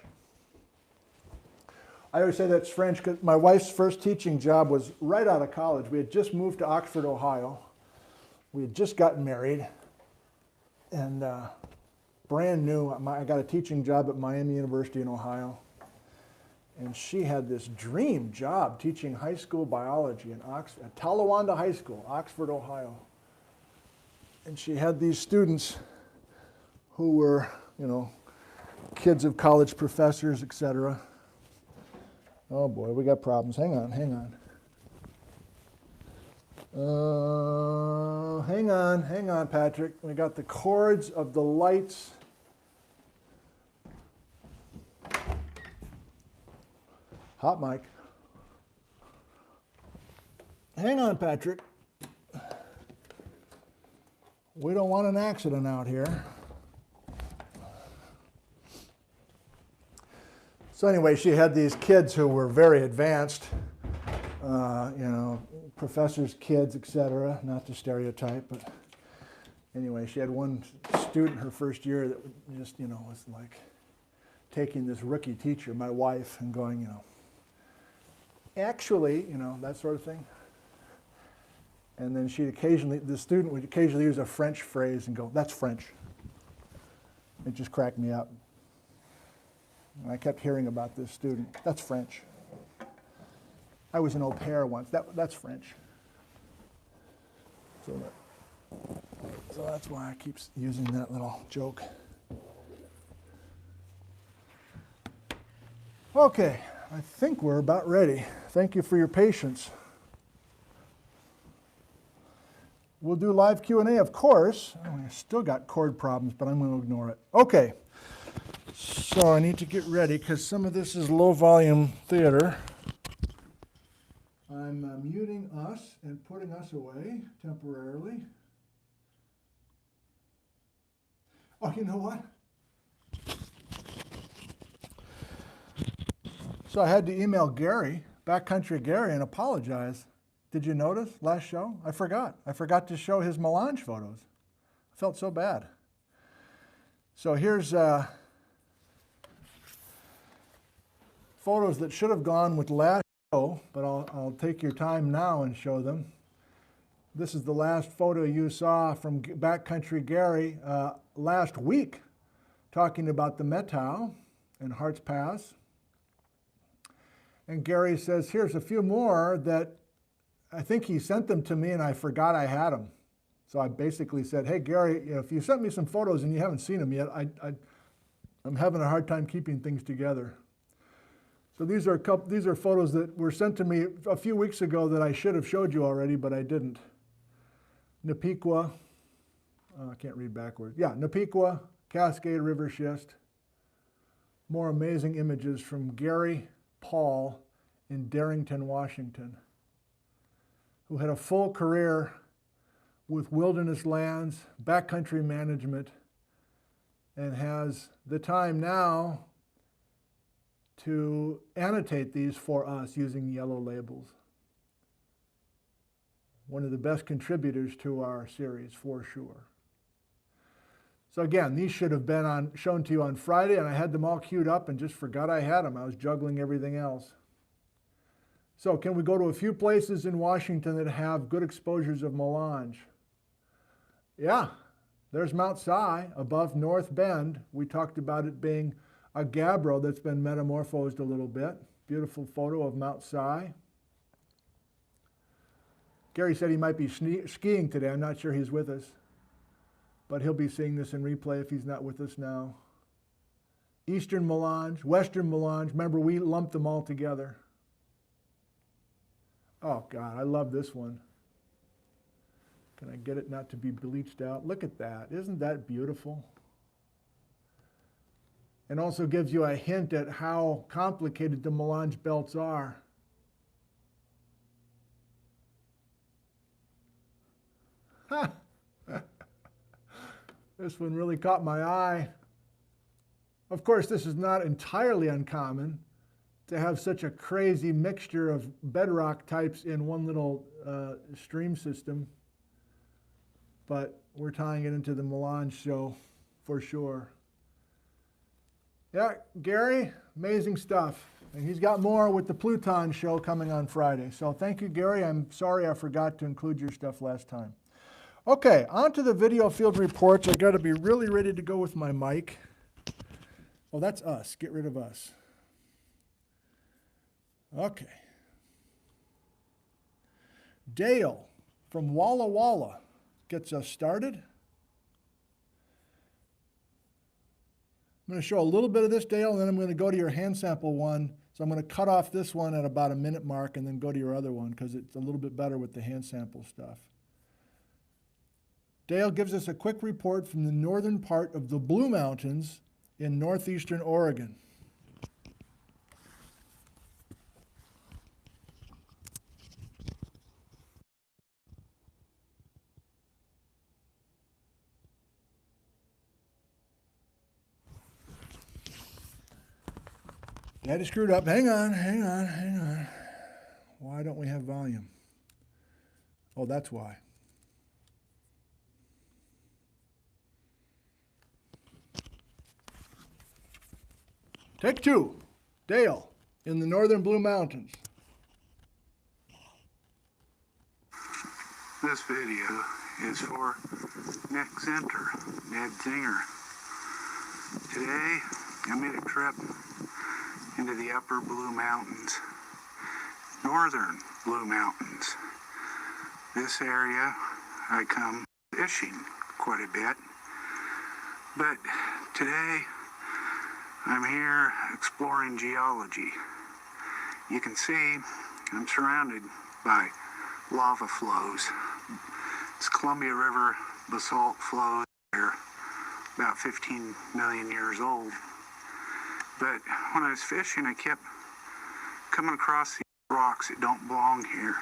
I always say that's French because my wife's first teaching job was right out of college. We had just moved to Oxford, Ohio. We had just gotten married. And brand new, I got a teaching job at Miami University in Ohio. And she had this dream job teaching high school biology at Talawanda High School, Oxford, Ohio. And she had these students who were, kids of college professors, etc. Oh boy, we got problems. Hang on. Hang on, Patrick. We got the cords of the lights. Hot mic. Hang on, Patrick. We don't want an accident out here. So anyway, she had these kids who were very advanced, professors' kids, etc. Not to stereotype, but anyway, she had one student her first year that just, was like taking this rookie teacher, my wife, and going, actually, that sort of thing. And then the student would occasionally use a French phrase and go, "That's French." It just cracked me up. And I kept hearing about this student. "That's French. I was an au pair once. That's French." So that's why I keep using that little joke. Okay, I think we're about ready. Thank you for your patience. We'll do live Q&A, of course. Oh, I still got cord problems, but I'm going to ignore it. Okay, so I need to get ready because some of this is low volume theater. I'm muting us and putting us away temporarily. Oh, you know what? So I had to email Gary, Backcountry Gary, and apologize. Did you notice last show? I forgot. I forgot to show his melange photos. I felt so bad. So here's photos that should have gone with last show, but I'll take your time now and show them. This is the last photo you saw from Backcountry Gary last week, talking about the Methow and Hart's Pass. And Gary says, here's a few more that I think he sent them to me and I forgot I had them. So I basically said, hey, Gary, if you sent me some photos and you haven't seen them yet, I'm having a hard time keeping things together. So these are photos that were sent to me a few weeks ago that I should have showed you already, but I didn't. Nipiqua, I can't read backwards. Yeah, Nipiqua, Cascade River Schist. More amazing images from Gary Paul in Darrington, Washington, who had a full career with wilderness lands, backcountry management, and has the time now to annotate these for us using yellow labels. One of the best contributors to our series, for sure. So again, these should have been shown to you on Friday, and I had them all queued up and just forgot I had them. I was juggling everything else. So can we go to a few places in Washington that have good exposures of melange? Yeah, there's Mount Si above North Bend. We talked about it being a gabbro that's been metamorphosed a little bit. Beautiful photo of Mount Si. Gary said he might be skiing today. I'm not sure he's with us, but he'll be seeing this in replay if he's not with us now. Eastern melange, Western melange. Remember, we lumped them all together. Oh, God, I love this one. Can I get it not to be bleached out? Look at that. Isn't that beautiful? And also gives you a hint at how complicated the melange belts are. Ha! This one really caught my eye. Of course, this is not entirely uncommon to have such a crazy mixture of bedrock types in one little stream system. But we're tying it into the melange show for sure. Yeah, Gary, amazing stuff. And he's got more with the Pluton show coming on Friday. So thank you, Gary. I'm sorry I forgot to include your stuff last time. Okay, on to the video field reports. I got to be really ready to go with my mic. Oh, that's us. Get rid of us. Okay. Dale from Walla Walla gets us started. I'm going to show a little bit of this, Dale, and then I'm going to go to your hand sample one. So I'm going to cut off this one at about a minute mark and then go to your other one because it's a little bit better with the hand sample stuff. Dale gives us a quick report from the northern part of the Blue Mountains in northeastern Oregon. Daddy screwed up. Hang on, hang on, hang on. Why don't we have volume? Oh, that's why. Take two. Dale, in the northern Blue Mountains. This video is for Nick Zentner, Ned Zinger. Today, I made a trip into the upper Blue Mountains, northern Blue Mountains. This area, I come fishing quite a bit, but today, I'm here exploring geology. You can see I'm surrounded by lava flows. It's Columbia River basalt flows. They're about 15 million years old. But when I was fishing, I kept coming across these rocks that don't belong here.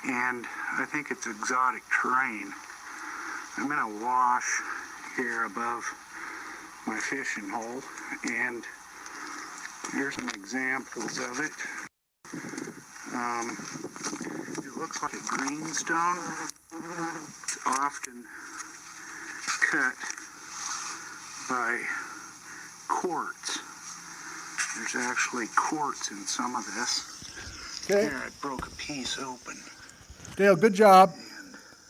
And I think it's exotic terrain. I'm in a wash here above my fishing hole, and here's some examples of it. It looks like a greenstone. It's often cut by quartz. There's actually quartz in some of this. Okay. Here, I broke a piece open. Dale, good job.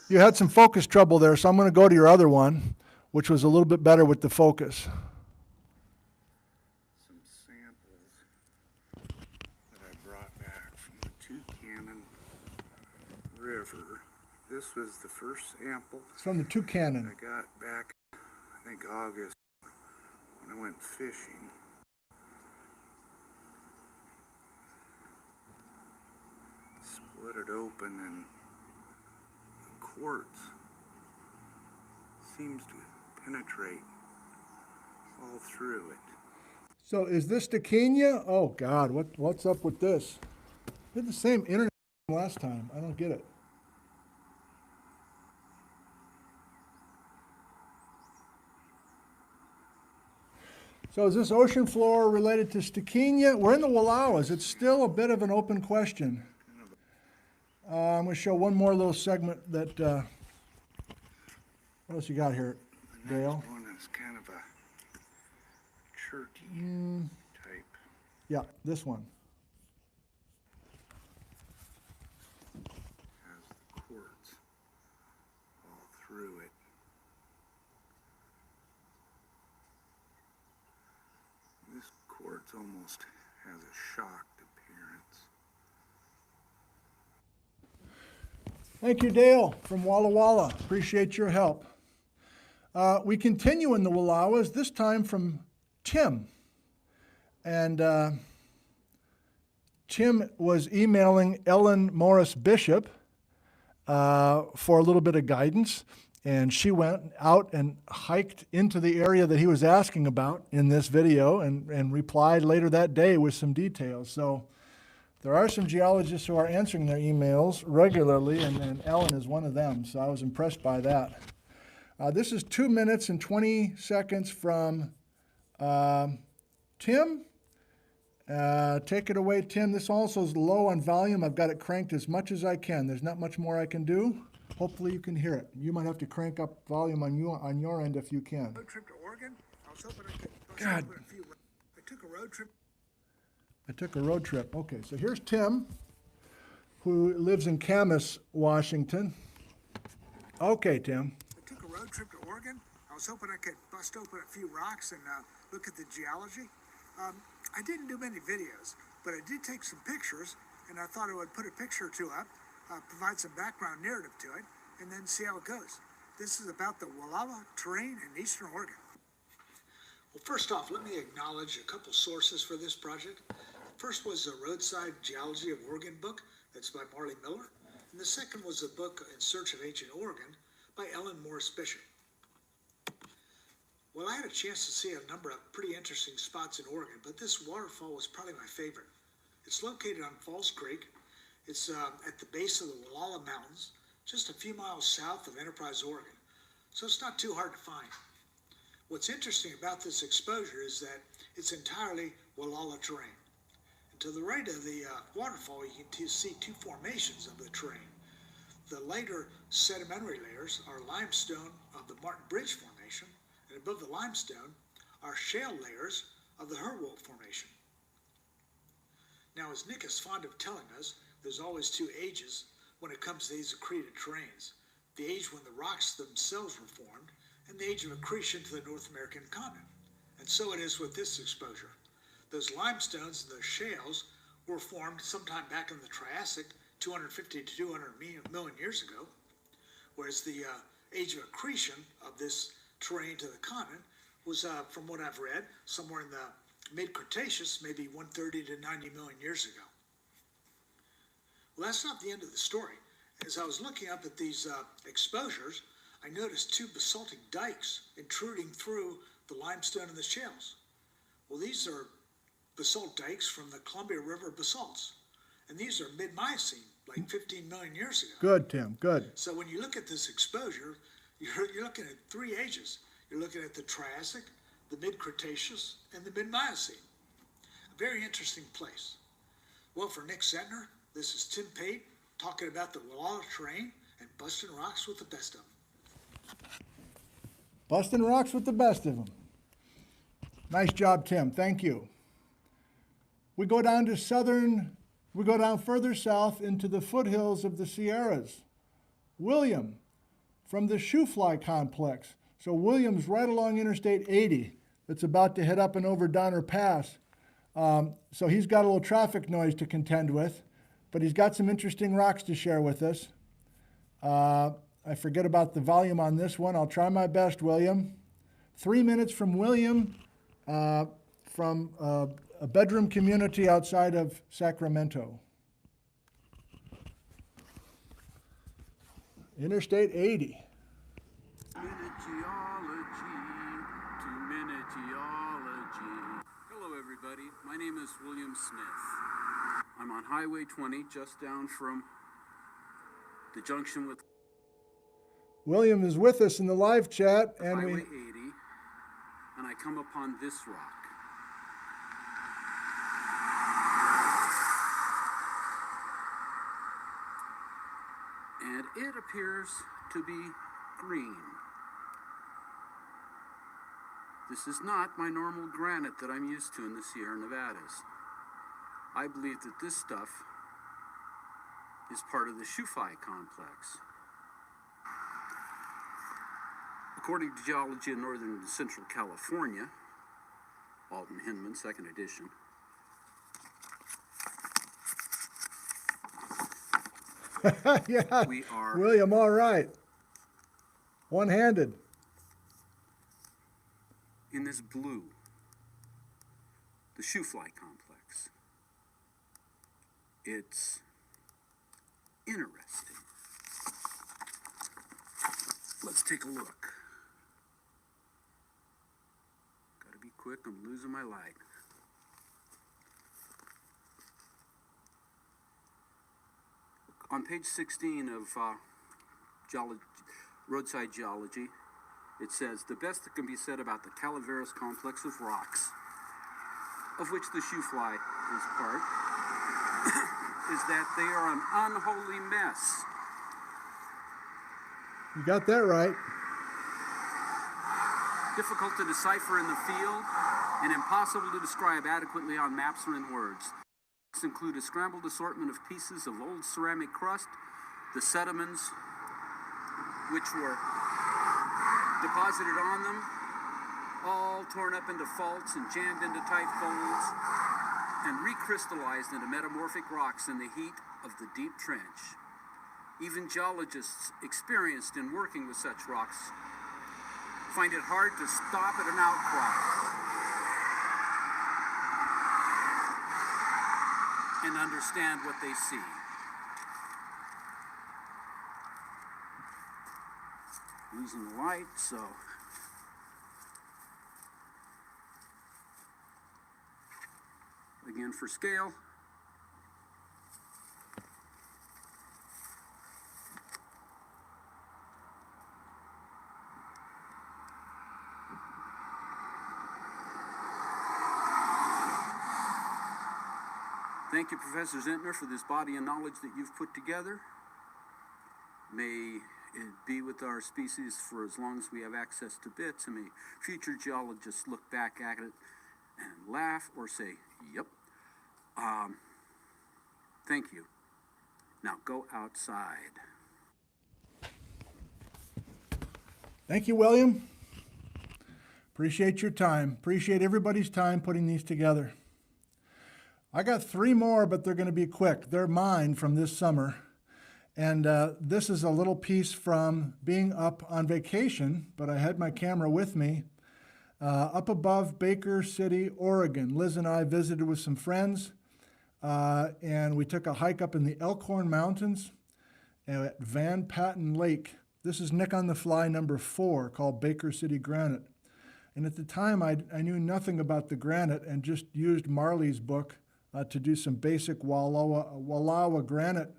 You had some focus trouble there, so I'm going to go to your other one, which was a little bit better with the focus. Some samples that I brought back from the Terranes River. This was the first sample It's from the Terranes. I got back, I think August, when I went fishing. Split it open, and the quartz seems to penetrate all through it. So is this Tacania? Oh God, what's up with this? We had the same internet last time. I don't get it. So is this ocean floor related to Tacania? We're in the Wallowas. It's still a bit of an open question. I'm going to show one more little segment that, what else you got here, Dale? This one is kind of a cherty type. Yeah, this one. Has the quartz all through it. This quartz almost has a shocked appearance. Thank you, Dale, from Walla Walla. Appreciate your help. We continue in the Wallowas, this time from Tim. And Tim was emailing Ellen Morris Bishop for a little bit of guidance. And she went out and hiked into the area that he was asking about in this video and replied later that day with some details. So there are some geologists who are answering their emails regularly, and Ellen is one of them, so I was impressed by that. This is 2 minutes and 20 seconds from Tim. Take it away, Tim. This also is low on volume. I've got it cranked as much as I can. There's not much more I can do. Hopefully you can hear it. You might have to crank up volume on your end if you can. Road trip to Oregon. I was hoping I could God. I took a road trip. I took a road trip. Okay, so here's Tim, who lives in Camas, Washington. Okay, Tim. I took a road trip to Oregon. I was hoping I could bust open a few rocks and look at the geology. I didn't do many videos, but I did take some pictures, and I thought I would put a picture or two up, provide some background narrative to it, and then see how it goes. This is about the Wallowa terrain in eastern Oregon. Well, first off, let me acknowledge a couple sources for this project. First was the Roadside Geology of Oregon book, that's by Marley Miller. And the second was the book In Search of Ancient Oregon by Ellen Morris Bishop. Well, I had a chance to see a number of pretty interesting spots in Oregon, but this waterfall was probably my favorite. It's located on Falls Creek. It's at the base of the Wallowa Mountains, just a few miles south of Enterprise, Oregon. So it's not too hard to find. What's interesting about this exposure is that it's entirely Wallala terrain. And to the right of the waterfall, you can see two formations of the terrain. The lighter sedimentary layers are limestone of the Martin Bridge Formation, and above the limestone are shale layers of the Herwold Formation. Now, as Nick is fond of telling us, there's always two ages when it comes to these accreted terrains. The age when the rocks themselves were formed, and the age of accretion to the North American continent. And so it is with this exposure. Those limestones and those shales were formed sometime back in the Triassic, 250 to 200 million years ago, whereas the age of accretion of this terrain to the continent was, from what I've read, somewhere in the mid-Cretaceous, maybe 130 to 90 million years ago. Well, that's not the end of the story. As I was looking up at these exposures, I noticed two basaltic dikes intruding through the limestone and the shales. Well, these are basalt dikes from the Columbia River basalts. And these are mid-Miocene, like 15 million years ago. Good, Tim, good. So when you look at this exposure, you're looking at three ages. You're looking at the Triassic, the mid-Cretaceous, and the mid-Miocene. A very interesting place. Well, for Nick Zentner, this is Tim Pate talking about the Wallala terrain and busting rocks with the best of them. Busting rocks with the best of them. Nice job, Tim. Thank you. We go down further south into the foothills of the Sierras. William from the Shoofly Complex. So William's right along Interstate 80 that's about to head up and over Donner Pass. So he's got a little traffic noise to contend with, but he's got some interesting rocks to share with us. I forget about the volume on this one. I'll try my best, William. 3 minutes from William, from a bedroom community outside of Sacramento. Interstate 80. Hello everybody, my name is William Smith. I'm on Highway 20, just down from the junction with William is with us in the live chat, and Highway 80, and I come upon this rock. And it appears to be green. This is not my normal granite that I'm used to in the Sierra Nevadas. I believe that this stuff is part of the Shoofly complex. According to Geology in Northern and Central California, Alton Hinman, 2nd edition, yeah, we are William, all right. One-handed. in this blue, the Shoofly complex. It's interesting. Let's take a look. Gotta be quick, I'm losing my light. On page 16 of Roadside Geology, it says, the best that can be said about the Calaveras complex of rocks, of which the Shoofly is part, is that they are an unholy mess. You got that right. Difficult to decipher in the field and impossible to describe adequately on maps or in words. These include a scrambled assortment of pieces of old ceramic crust, the sediments which were deposited on them, all torn up into faults and jammed into tight folds, and recrystallized into metamorphic rocks in the heat of the deep trench. Even geologists experienced in working with such rocks find it hard to stop at an outcrop and understand what they see. Losing the light, so again for scale. Thank you, Professor Zentner, for this body of knowledge that you've put together. May it be with our species for as long as we have access to bits, and may future geologists look back at it and laugh or say, yep. Thank you. Now go outside. Thank you, William. Appreciate your time. Appreciate everybody's time putting these together. I got 3 more, but they're going to be quick. They're mine from this summer. And this is a little piece from being up on vacation, but I had my camera with me, up above Baker City, Oregon. Liz and I visited with some friends, and we took a hike up in the Elkhorn Mountains at Van Patten Lake. This is Nick on the Fly number 4, called Baker City Granite. And at the time, I knew nothing about the granite and just used Marley's book to do some basic Wallowa granite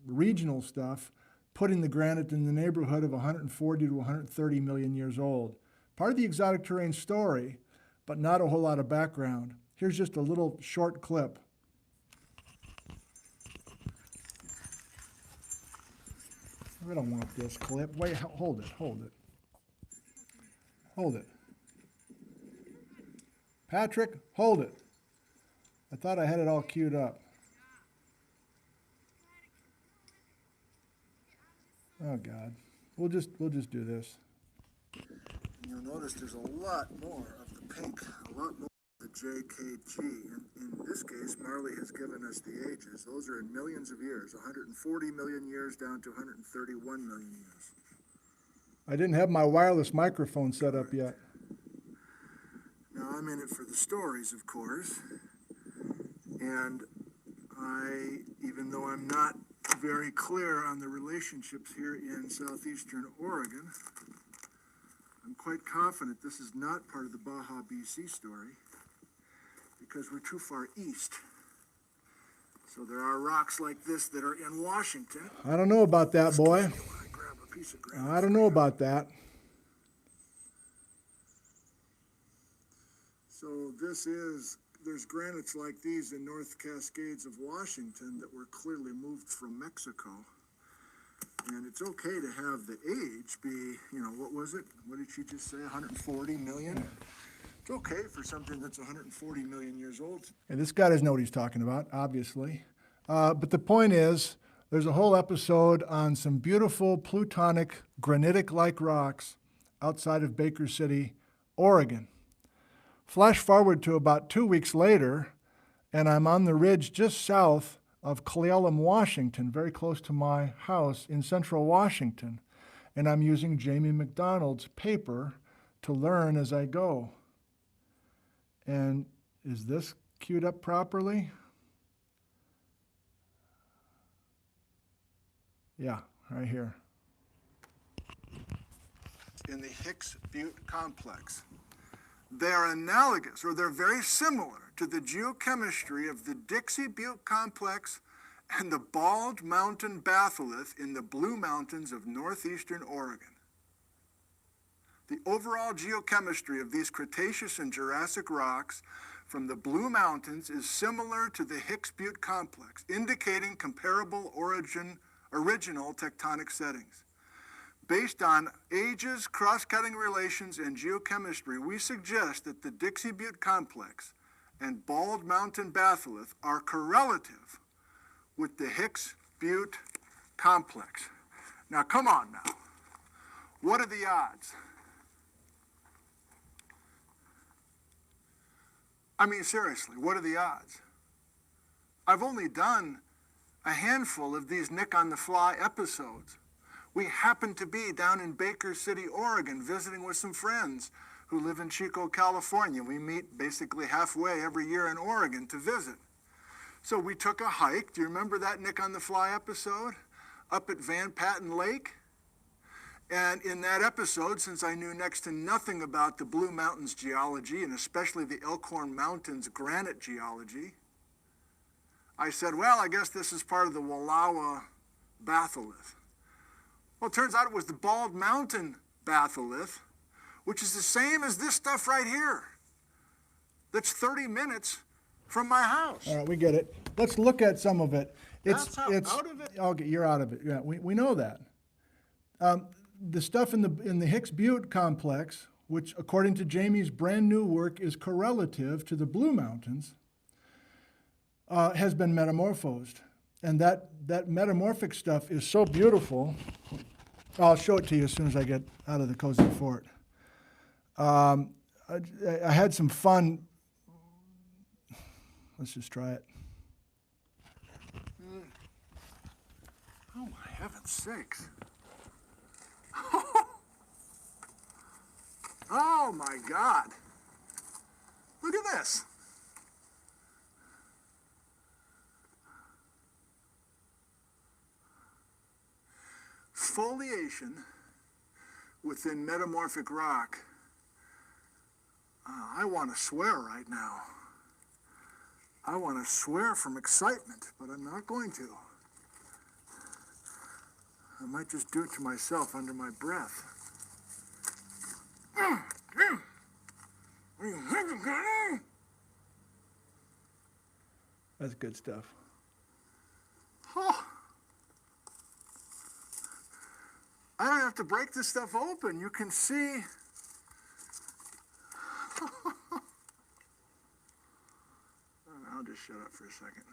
regional stuff, putting the granite in the neighborhood of 140 to 130 million years old. Part of the exotic terrain story, but not a whole lot of background. Here's just a little short clip. I don't want this clip. Wait, hold it. Hold it. Patrick, hold it. I thought I had it all queued up. Oh God, we'll just do this. You'll notice there's a lot more of the pink, a lot more of the JKG. In this case, Marley has given us the ages. Those are in millions of years, 140 million years down to 131 million years. I didn't have my wireless microphone set up yet. Now I'm in it for the stories, of course. And even though I'm not very clear on the relationships here in southeastern Oregon, I'm quite confident this is not part of the Baja BC story because we're too far east. So there are rocks like this that are in Washington. I don't know about that, boy. I don't know about that. So there's granites like these in North Cascades of Washington that were clearly moved from Mexico. And it's okay to have the age be, what was it? What did she just say, 140 million? It's okay for something that's 140 million years old. And this guy doesn't know what he's talking about, obviously. But the point is, there's a whole episode on some beautiful plutonic granitic-like rocks outside of Baker City, Oregon. Flash forward to about 2 weeks later, and I'm on the ridge just south of Cle Elum, Washington, very close to my house in central Washington. And I'm using Jamie McDonald's paper to learn as I go. And is this queued up properly? Yeah, right here. In the Hicks Butte Complex. They are analogous, or they're very similar to the geochemistry of the Dixie Butte Complex and the Bald Mountain batholith in the Blue Mountains of northeastern Oregon. The overall geochemistry of these Cretaceous and Jurassic rocks from the Blue Mountains is similar to the Hicks Butte Complex, indicating comparable original tectonic settings. Based on ages, cross-cutting relations, and geochemistry, we suggest that the Dixie Butte Complex and Bald Mountain batholith are correlative with the Hicks Butte Complex. Now, come on now. What are the odds? I mean, seriously, what are the odds? I've only done a handful of these Nick on the Fly episodes. We happen to be down in Baker City, Oregon, visiting with some friends who live in Chico, California. We meet basically halfway every year in Oregon to visit. So we took a hike. Do you remember that Nick on the Fly episode? Up at Van Patten Lake? And in that episode, since I knew next to nothing about the Blue Mountains geology, and especially the Elkhorn Mountains granite geology, I said, well, I guess this is part of the Wallowa batholith. Well, it turns out it was the Bald Mountain batholith, which is the same as this stuff right here. That's 30 minutes from my house. All right, we get it. Let's look at some of it. That's out of it? Okay, you're out of it. Yeah, we know that. The stuff in the Hicks Butte complex, which according to Jamie's brand new work is correlative to the Blue Mountains, has been metamorphosed. And that metamorphic stuff is so beautiful. I'll show it to you as soon as I get out of the cozy fort. I had some fun. Let's just try it. Oh my heaven's sakes. Oh my God. Look at this. Foliation within metamorphic rock. I want to swear right now. I want to swear from excitement, but I'm not going to. I might just do it to myself under my breath. That's good stuff. Oh. I don't have to break this stuff open. You can see. I'll just shut up for a second.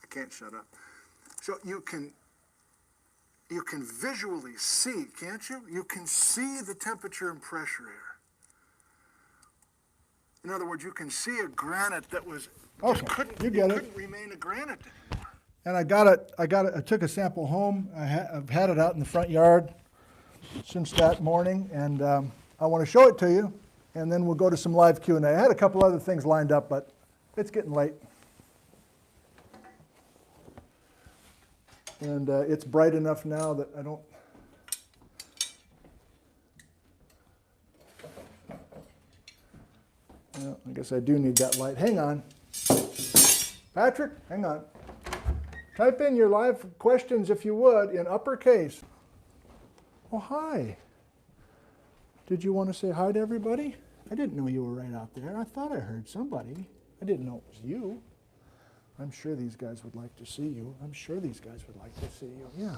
I can't shut up. So you can visually see, can't you? You can see the temperature and pressure here. In other words, you can see a granite that was Okay, you get it. couldn't remain a granite anymore. And I got it. I took a sample home. I've had it out in the front yard since that morning, and I want to show it to you, and then we'll go to some live Q&A. I had a couple other things lined up, but it's getting late. And it's bright enough now that I don't. Well, I guess I do need that light. Hang on. Patrick, hang on. Type in your live questions, if you would, in uppercase. Oh, hi. Did you want to say hi to everybody? I didn't know you were right out there. I thought I heard somebody. I didn't know it was you. I'm sure these guys would like to see you. I'm sure these guys would like to see you. Yeah.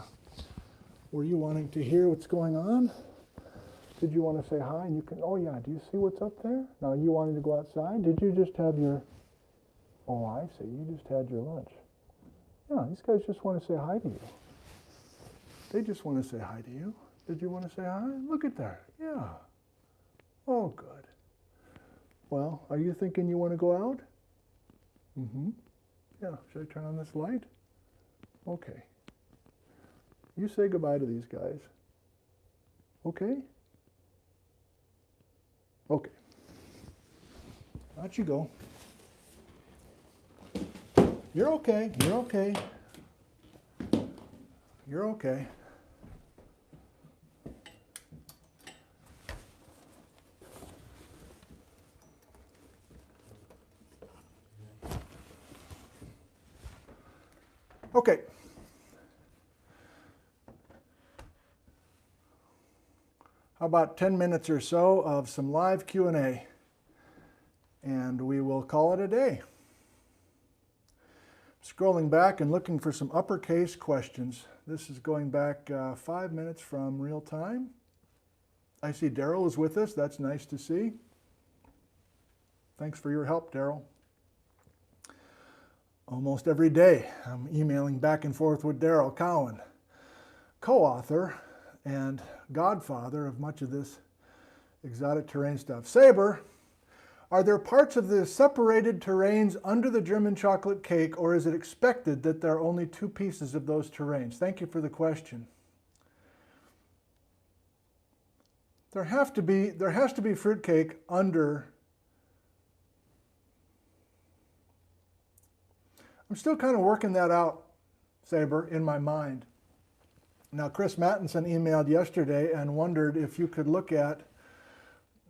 Were you wanting to hear what's going on? Did you want to say hi? And you can, oh yeah, do you see what's up there? Now you wanted to go outside? Did you just have your, oh I see, you just had your lunch. Yeah, these guys just want to say hi to you. They just want to say hi to you. Did you want to say hi? Look at that. Yeah. Oh, good. Well, are you thinking you want to go out? Mm-hmm. Yeah, should I turn on this light? Okay. You say goodbye to these guys. Okay? Okay. Out you go. You're okay. You're okay. You're okay. Okay. How about 10 minutes or so of some live Q&A, and we will call it a day. Scrolling back and looking for some uppercase questions. This is going back 5 minutes from real time. I see Daryl is with us. That's nice to see. Thanks for your help, Daryl. Almost every day, I'm emailing back and forth with Daryl Cowan, co-author and godfather of much of this exotic terrain stuff. Saber, are there parts of the separated terrains under the German chocolate cake, or is it expected that there are only 2 pieces of those terrains? Thank you for the question. There has to be fruitcake under. I'm still kind of working that out, Saber, in my mind. Now, Chris Mattinson emailed yesterday and wondered if you could look at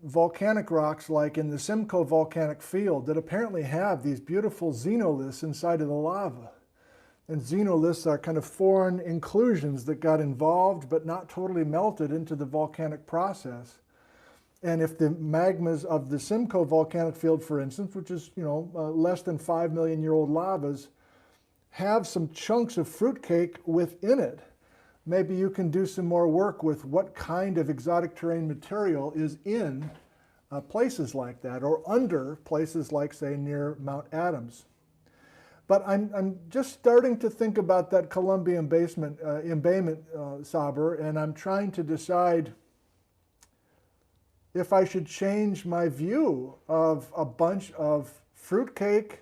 volcanic rocks like in the Simcoe volcanic field that apparently have these beautiful xenoliths inside of the lava. And xenoliths are kind of foreign inclusions that got involved but not totally melted into the volcanic process. And if the magmas of the Simcoe volcanic field, for instance, which is, less than 5 million year old lavas, have some chunks of fruitcake within it, maybe you can do some more work with what kind of exotic terrain material is in places like that, or under places like, say, near Mount Adams. But I'm just starting to think about that Columbia embayment, Saber, and I'm trying to decide if I should change my view of a bunch of fruitcake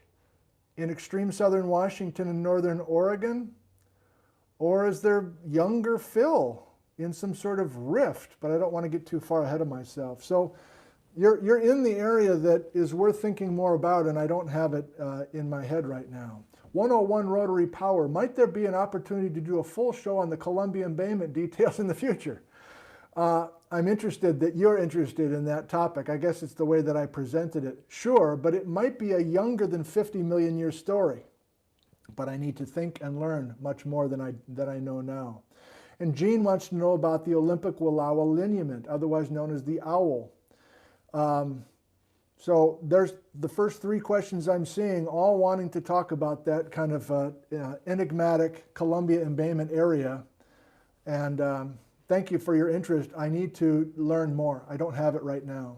in extreme southern Washington and northern Oregon, or is there younger fill in some sort of rift? But I don't want to get too far ahead of myself. So you're in the area that is worth thinking more about, and I don't have it in my head right now. 101 rotary power. Might there be an opportunity to do a full show on the Columbia embayment details in the future? I'm interested that you're interested in that topic. I guess it's the way that I presented it. Sure, but it might be a younger than 50 million year story. But I need to think and learn much more than I know now. And Jean wants to know about the Olympic Wallowa lineament, otherwise known as the owl. So there's the first three questions I'm seeing, all wanting to talk about that kind of enigmatic Columbia embayment area. And thank you for your interest. I need to learn more. I don't have it right now.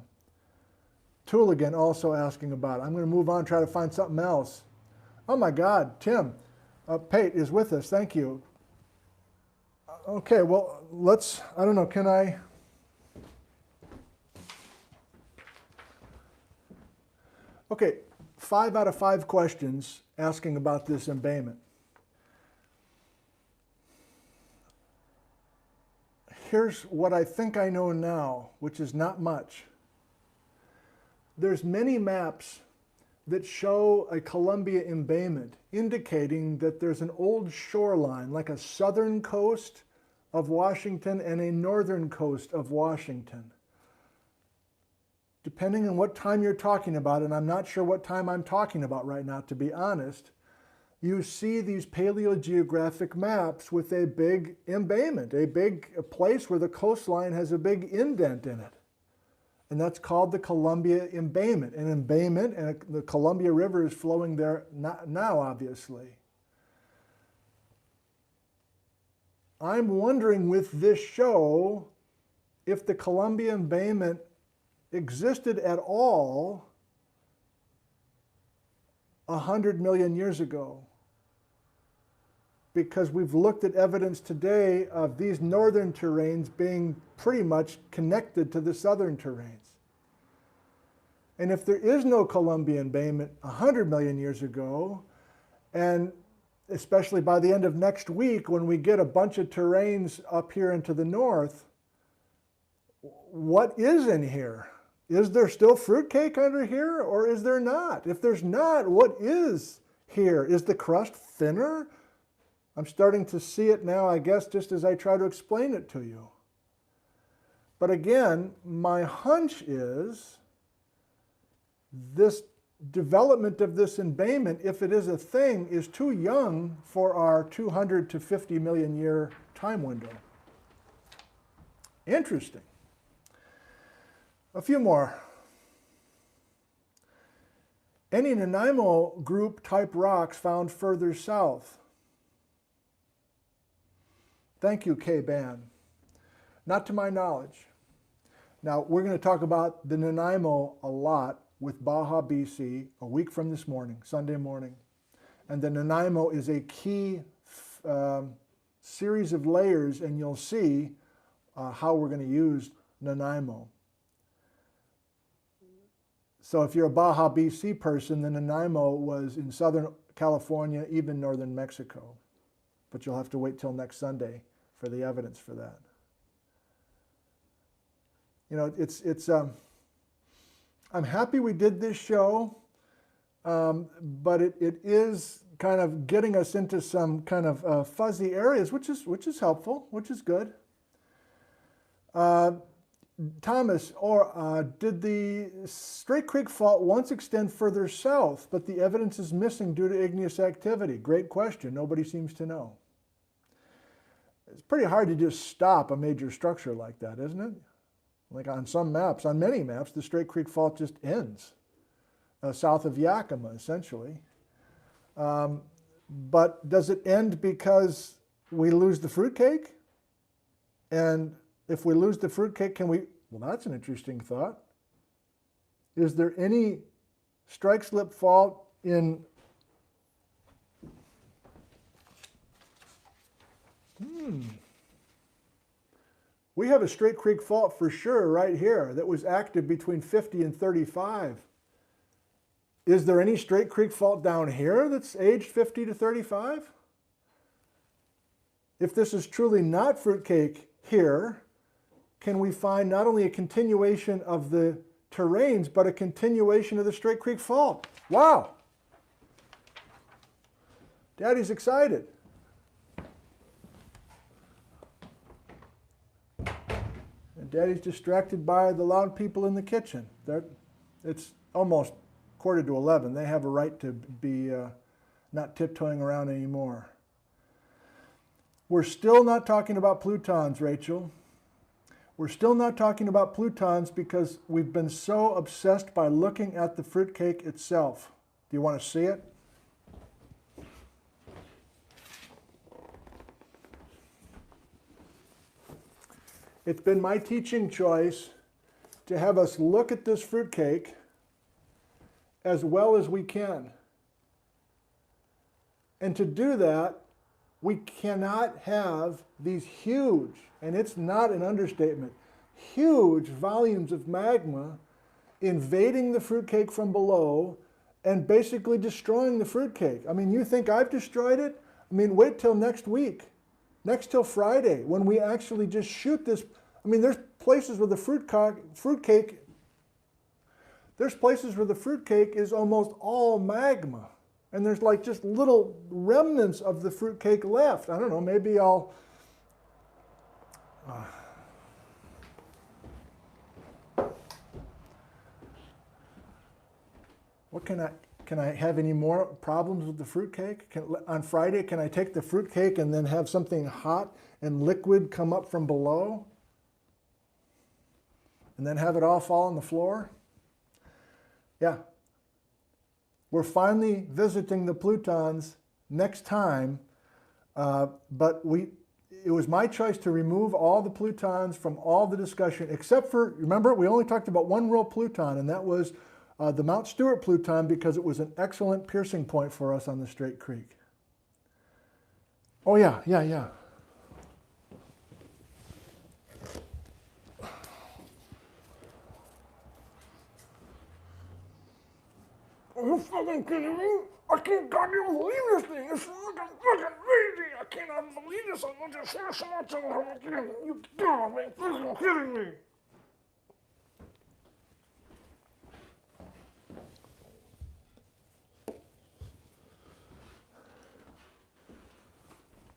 Tooligan also asking about it. I'm going to move on, try to find something else. Oh my God, Tim Pate is with us. Thank you. Okay, well, I don't know, can I? Okay, 5 out of 5 questions asking about this embayment. Here's what I think I know now, which is not much. There's many maps that show a Columbia embayment, indicating that there's an old shoreline, like a southern coast of Washington and a northern coast of Washington. Depending on what time you're talking about, and I'm not sure what time I'm talking about right now, to be honest, you see these paleogeographic maps with a big embayment, a place where the coastline has a big indent in it. And that's called the Columbia embayment. An embayment, and the Columbia River is flowing there now, obviously. I'm wondering with this show if the Columbia embayment existed at all 100 million years ago. Because we've looked at evidence today of these northern terrains being pretty much connected to the southern terrains. And if there is no Columbia embayment 100 million years ago, and especially by the end of next week when we get a bunch of terrains up here into the north, what is in here? Is there still fruitcake under here, or is there not? If there's not, what is here? Is the crust thinner? I'm starting to see it now, I guess, just as I try to explain it to you. But again, my hunch is this development of this embayment, if it is a thing, is too young for our 200 to 50 million year time window. Interesting. A few more. Any Nanaimo group type rocks found further south? Thank you, K-Ban. Not to my knowledge. Now, we're going to talk about the Nanaimo a lot with Baja, BC, a week from this morning, Sunday morning. And the Nanaimo is a key series of layers, and you'll see how we're going to use Nanaimo. So if you're a Baja, BC person, the Nanaimo was in Southern California, even northern Mexico. But you'll have to wait till next Sunday for the evidence for that. You know, I'm happy we did this show, but it is kind of getting us into some kind of fuzzy areas, which is helpful, which is good. Thomas, did the Straight Creek Fault once extend further south, but the evidence is missing due to igneous activity? Great question. Nobody seems to know. It's pretty hard to just stop a major structure like that, isn't it? Like on some maps, on many maps, the Straight Creek Fault just ends south of Yakima, essentially. But does it end because we lose the fruitcake? And if we lose the fruitcake, can we? Well, that's an interesting thought. Is there any strike slip fault in We have a Straight Creek Fault for sure right here that was active between 50 and 35. Is there any Straight Creek Fault down here that's aged 50 to 35? If this is truly not Fruitcake here, can we find not only a continuation of the terranes, but a continuation of the Straight Creek Fault? Wow! Daddy's excited. And Daddy's distracted by the loud people in the kitchen. It's almost 10:45. They have a right to be not tiptoeing around anymore. We're still not talking about plutons, Rachel. We're still not talking about plutons because we've been so obsessed by looking at the fruitcake itself. Do you want to see it? It's been my teaching choice to have us look at this fruitcake as well as we can. And to do that, we cannot have these huge, and it's not an understatement, huge volumes of magma invading the fruitcake from below and basically destroying the fruitcake. I mean, you think I've destroyed it? I mean, wait till next week, till Friday, when we actually just shoot this. I mean, there's places where the fruitcake is almost all magma. And there's like just little remnants of the fruitcake left. I don't know, maybe I'll... What can I have any more problems with the fruitcake? On Friday, can I take the fruitcake and then have something hot and liquid come up from below? And then have it all fall on the floor? Yeah. We're finally visiting the plutons next time, but it was my choice to remove all the plutons from all the discussion, except for, remember, we only talked about one real pluton, and that was the Mount Stewart pluton, because it was an excellent piercing point for us on the Straight Creek. Oh yeah. Are you fucking kidding me? I can't goddamn believe this thing. It's fucking crazy. I cannot believe this. I'm going to share so much of it again. You gotta be fucking kidding me.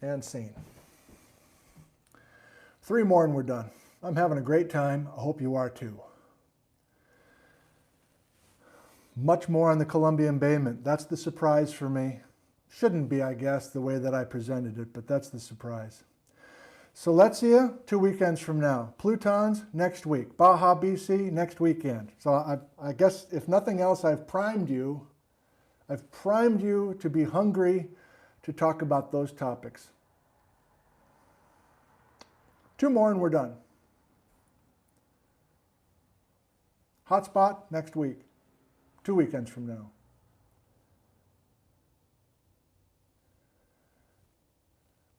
And scene. 3 more and we're done. I'm having a great time. I hope you are too. Much more on the Columbia embayment. That's the surprise for me. Shouldn't be, I guess, the way that I presented it, but that's the surprise. Silesia, 2 weekends from now. Plutons, next week. Baja, BC, next weekend. So I guess, if nothing else, I've primed you to be hungry to talk about those topics. 2 more and we're done. Hotspot, next week. 2 weekends from now.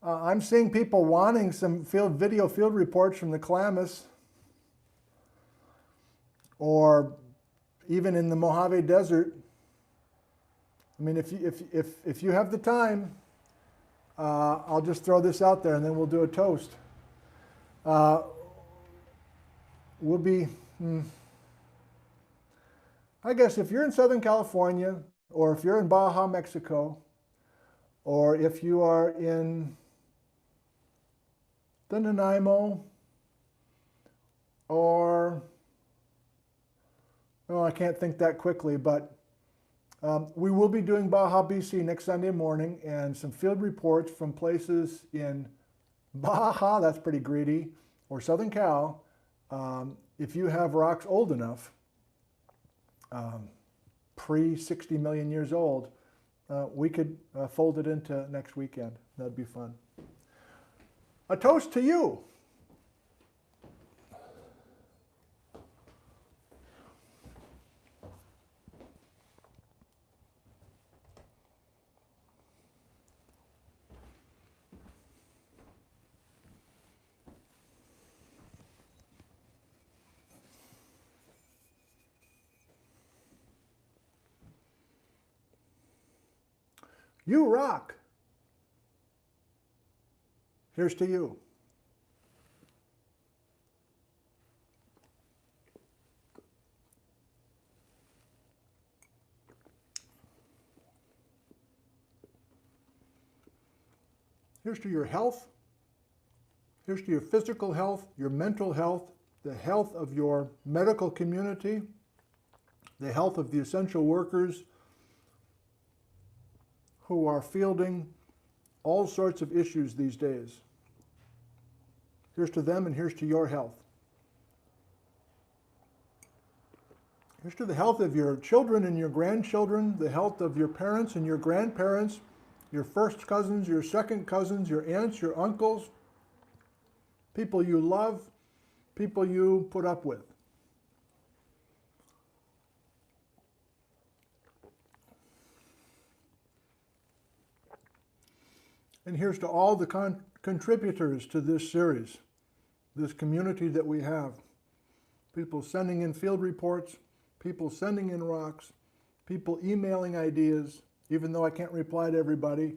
I'm seeing people wanting some video field reports from the Klamath, or even in the Mojave Desert. I mean, if you have the time, I'll just throw this out there and then we'll do a toast. We'll be... I guess if you're in Southern California, or if you're in Baja, Mexico, or if you are in the Nanaimo, or, I can't think that quickly, but we will be doing Baja, BC next Sunday morning, and some field reports from places in Baja, that's pretty greedy, or Southern Cal, If you have rocks old enough, pre-60 million years old, we could fold it into next weekend. That'd be fun. A toast to you. You rock. Here's to you. Here's to your health. Here's to your physical health, your mental health, the health of your medical community, the health of the essential workers who are fielding all sorts of issues these days. Here's to them, and here's to your health. Here's to the health of your children and your grandchildren, the health of your parents and your grandparents, your first cousins, your second cousins, your aunts, your uncles, people you love, people you put up with. And here's to all the contributors to this series, this community that we have. People sending in field reports, people sending in rocks, people emailing ideas. Even though I can't reply to everybody,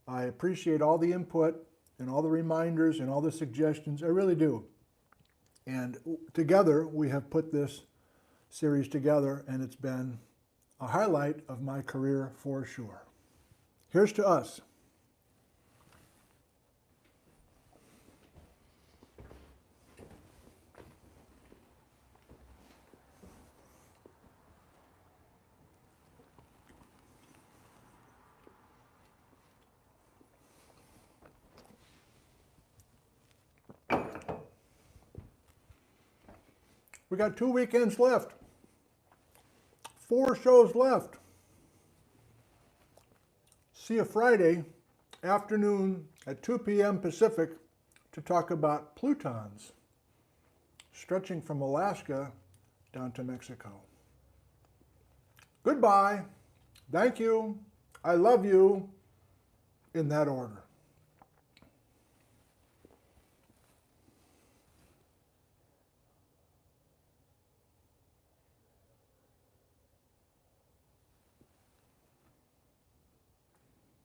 I appreciate all the input and all the reminders and all the suggestions. I really do. And together we have put this series together, and it's been a highlight of my career for sure. Here's to us. We got 2 weekends left, 4 shows left. See you Friday afternoon at 2 p.m. Pacific to talk about plutons stretching from Alaska down to Mexico. Goodbye. Thank you. I love you, in that order.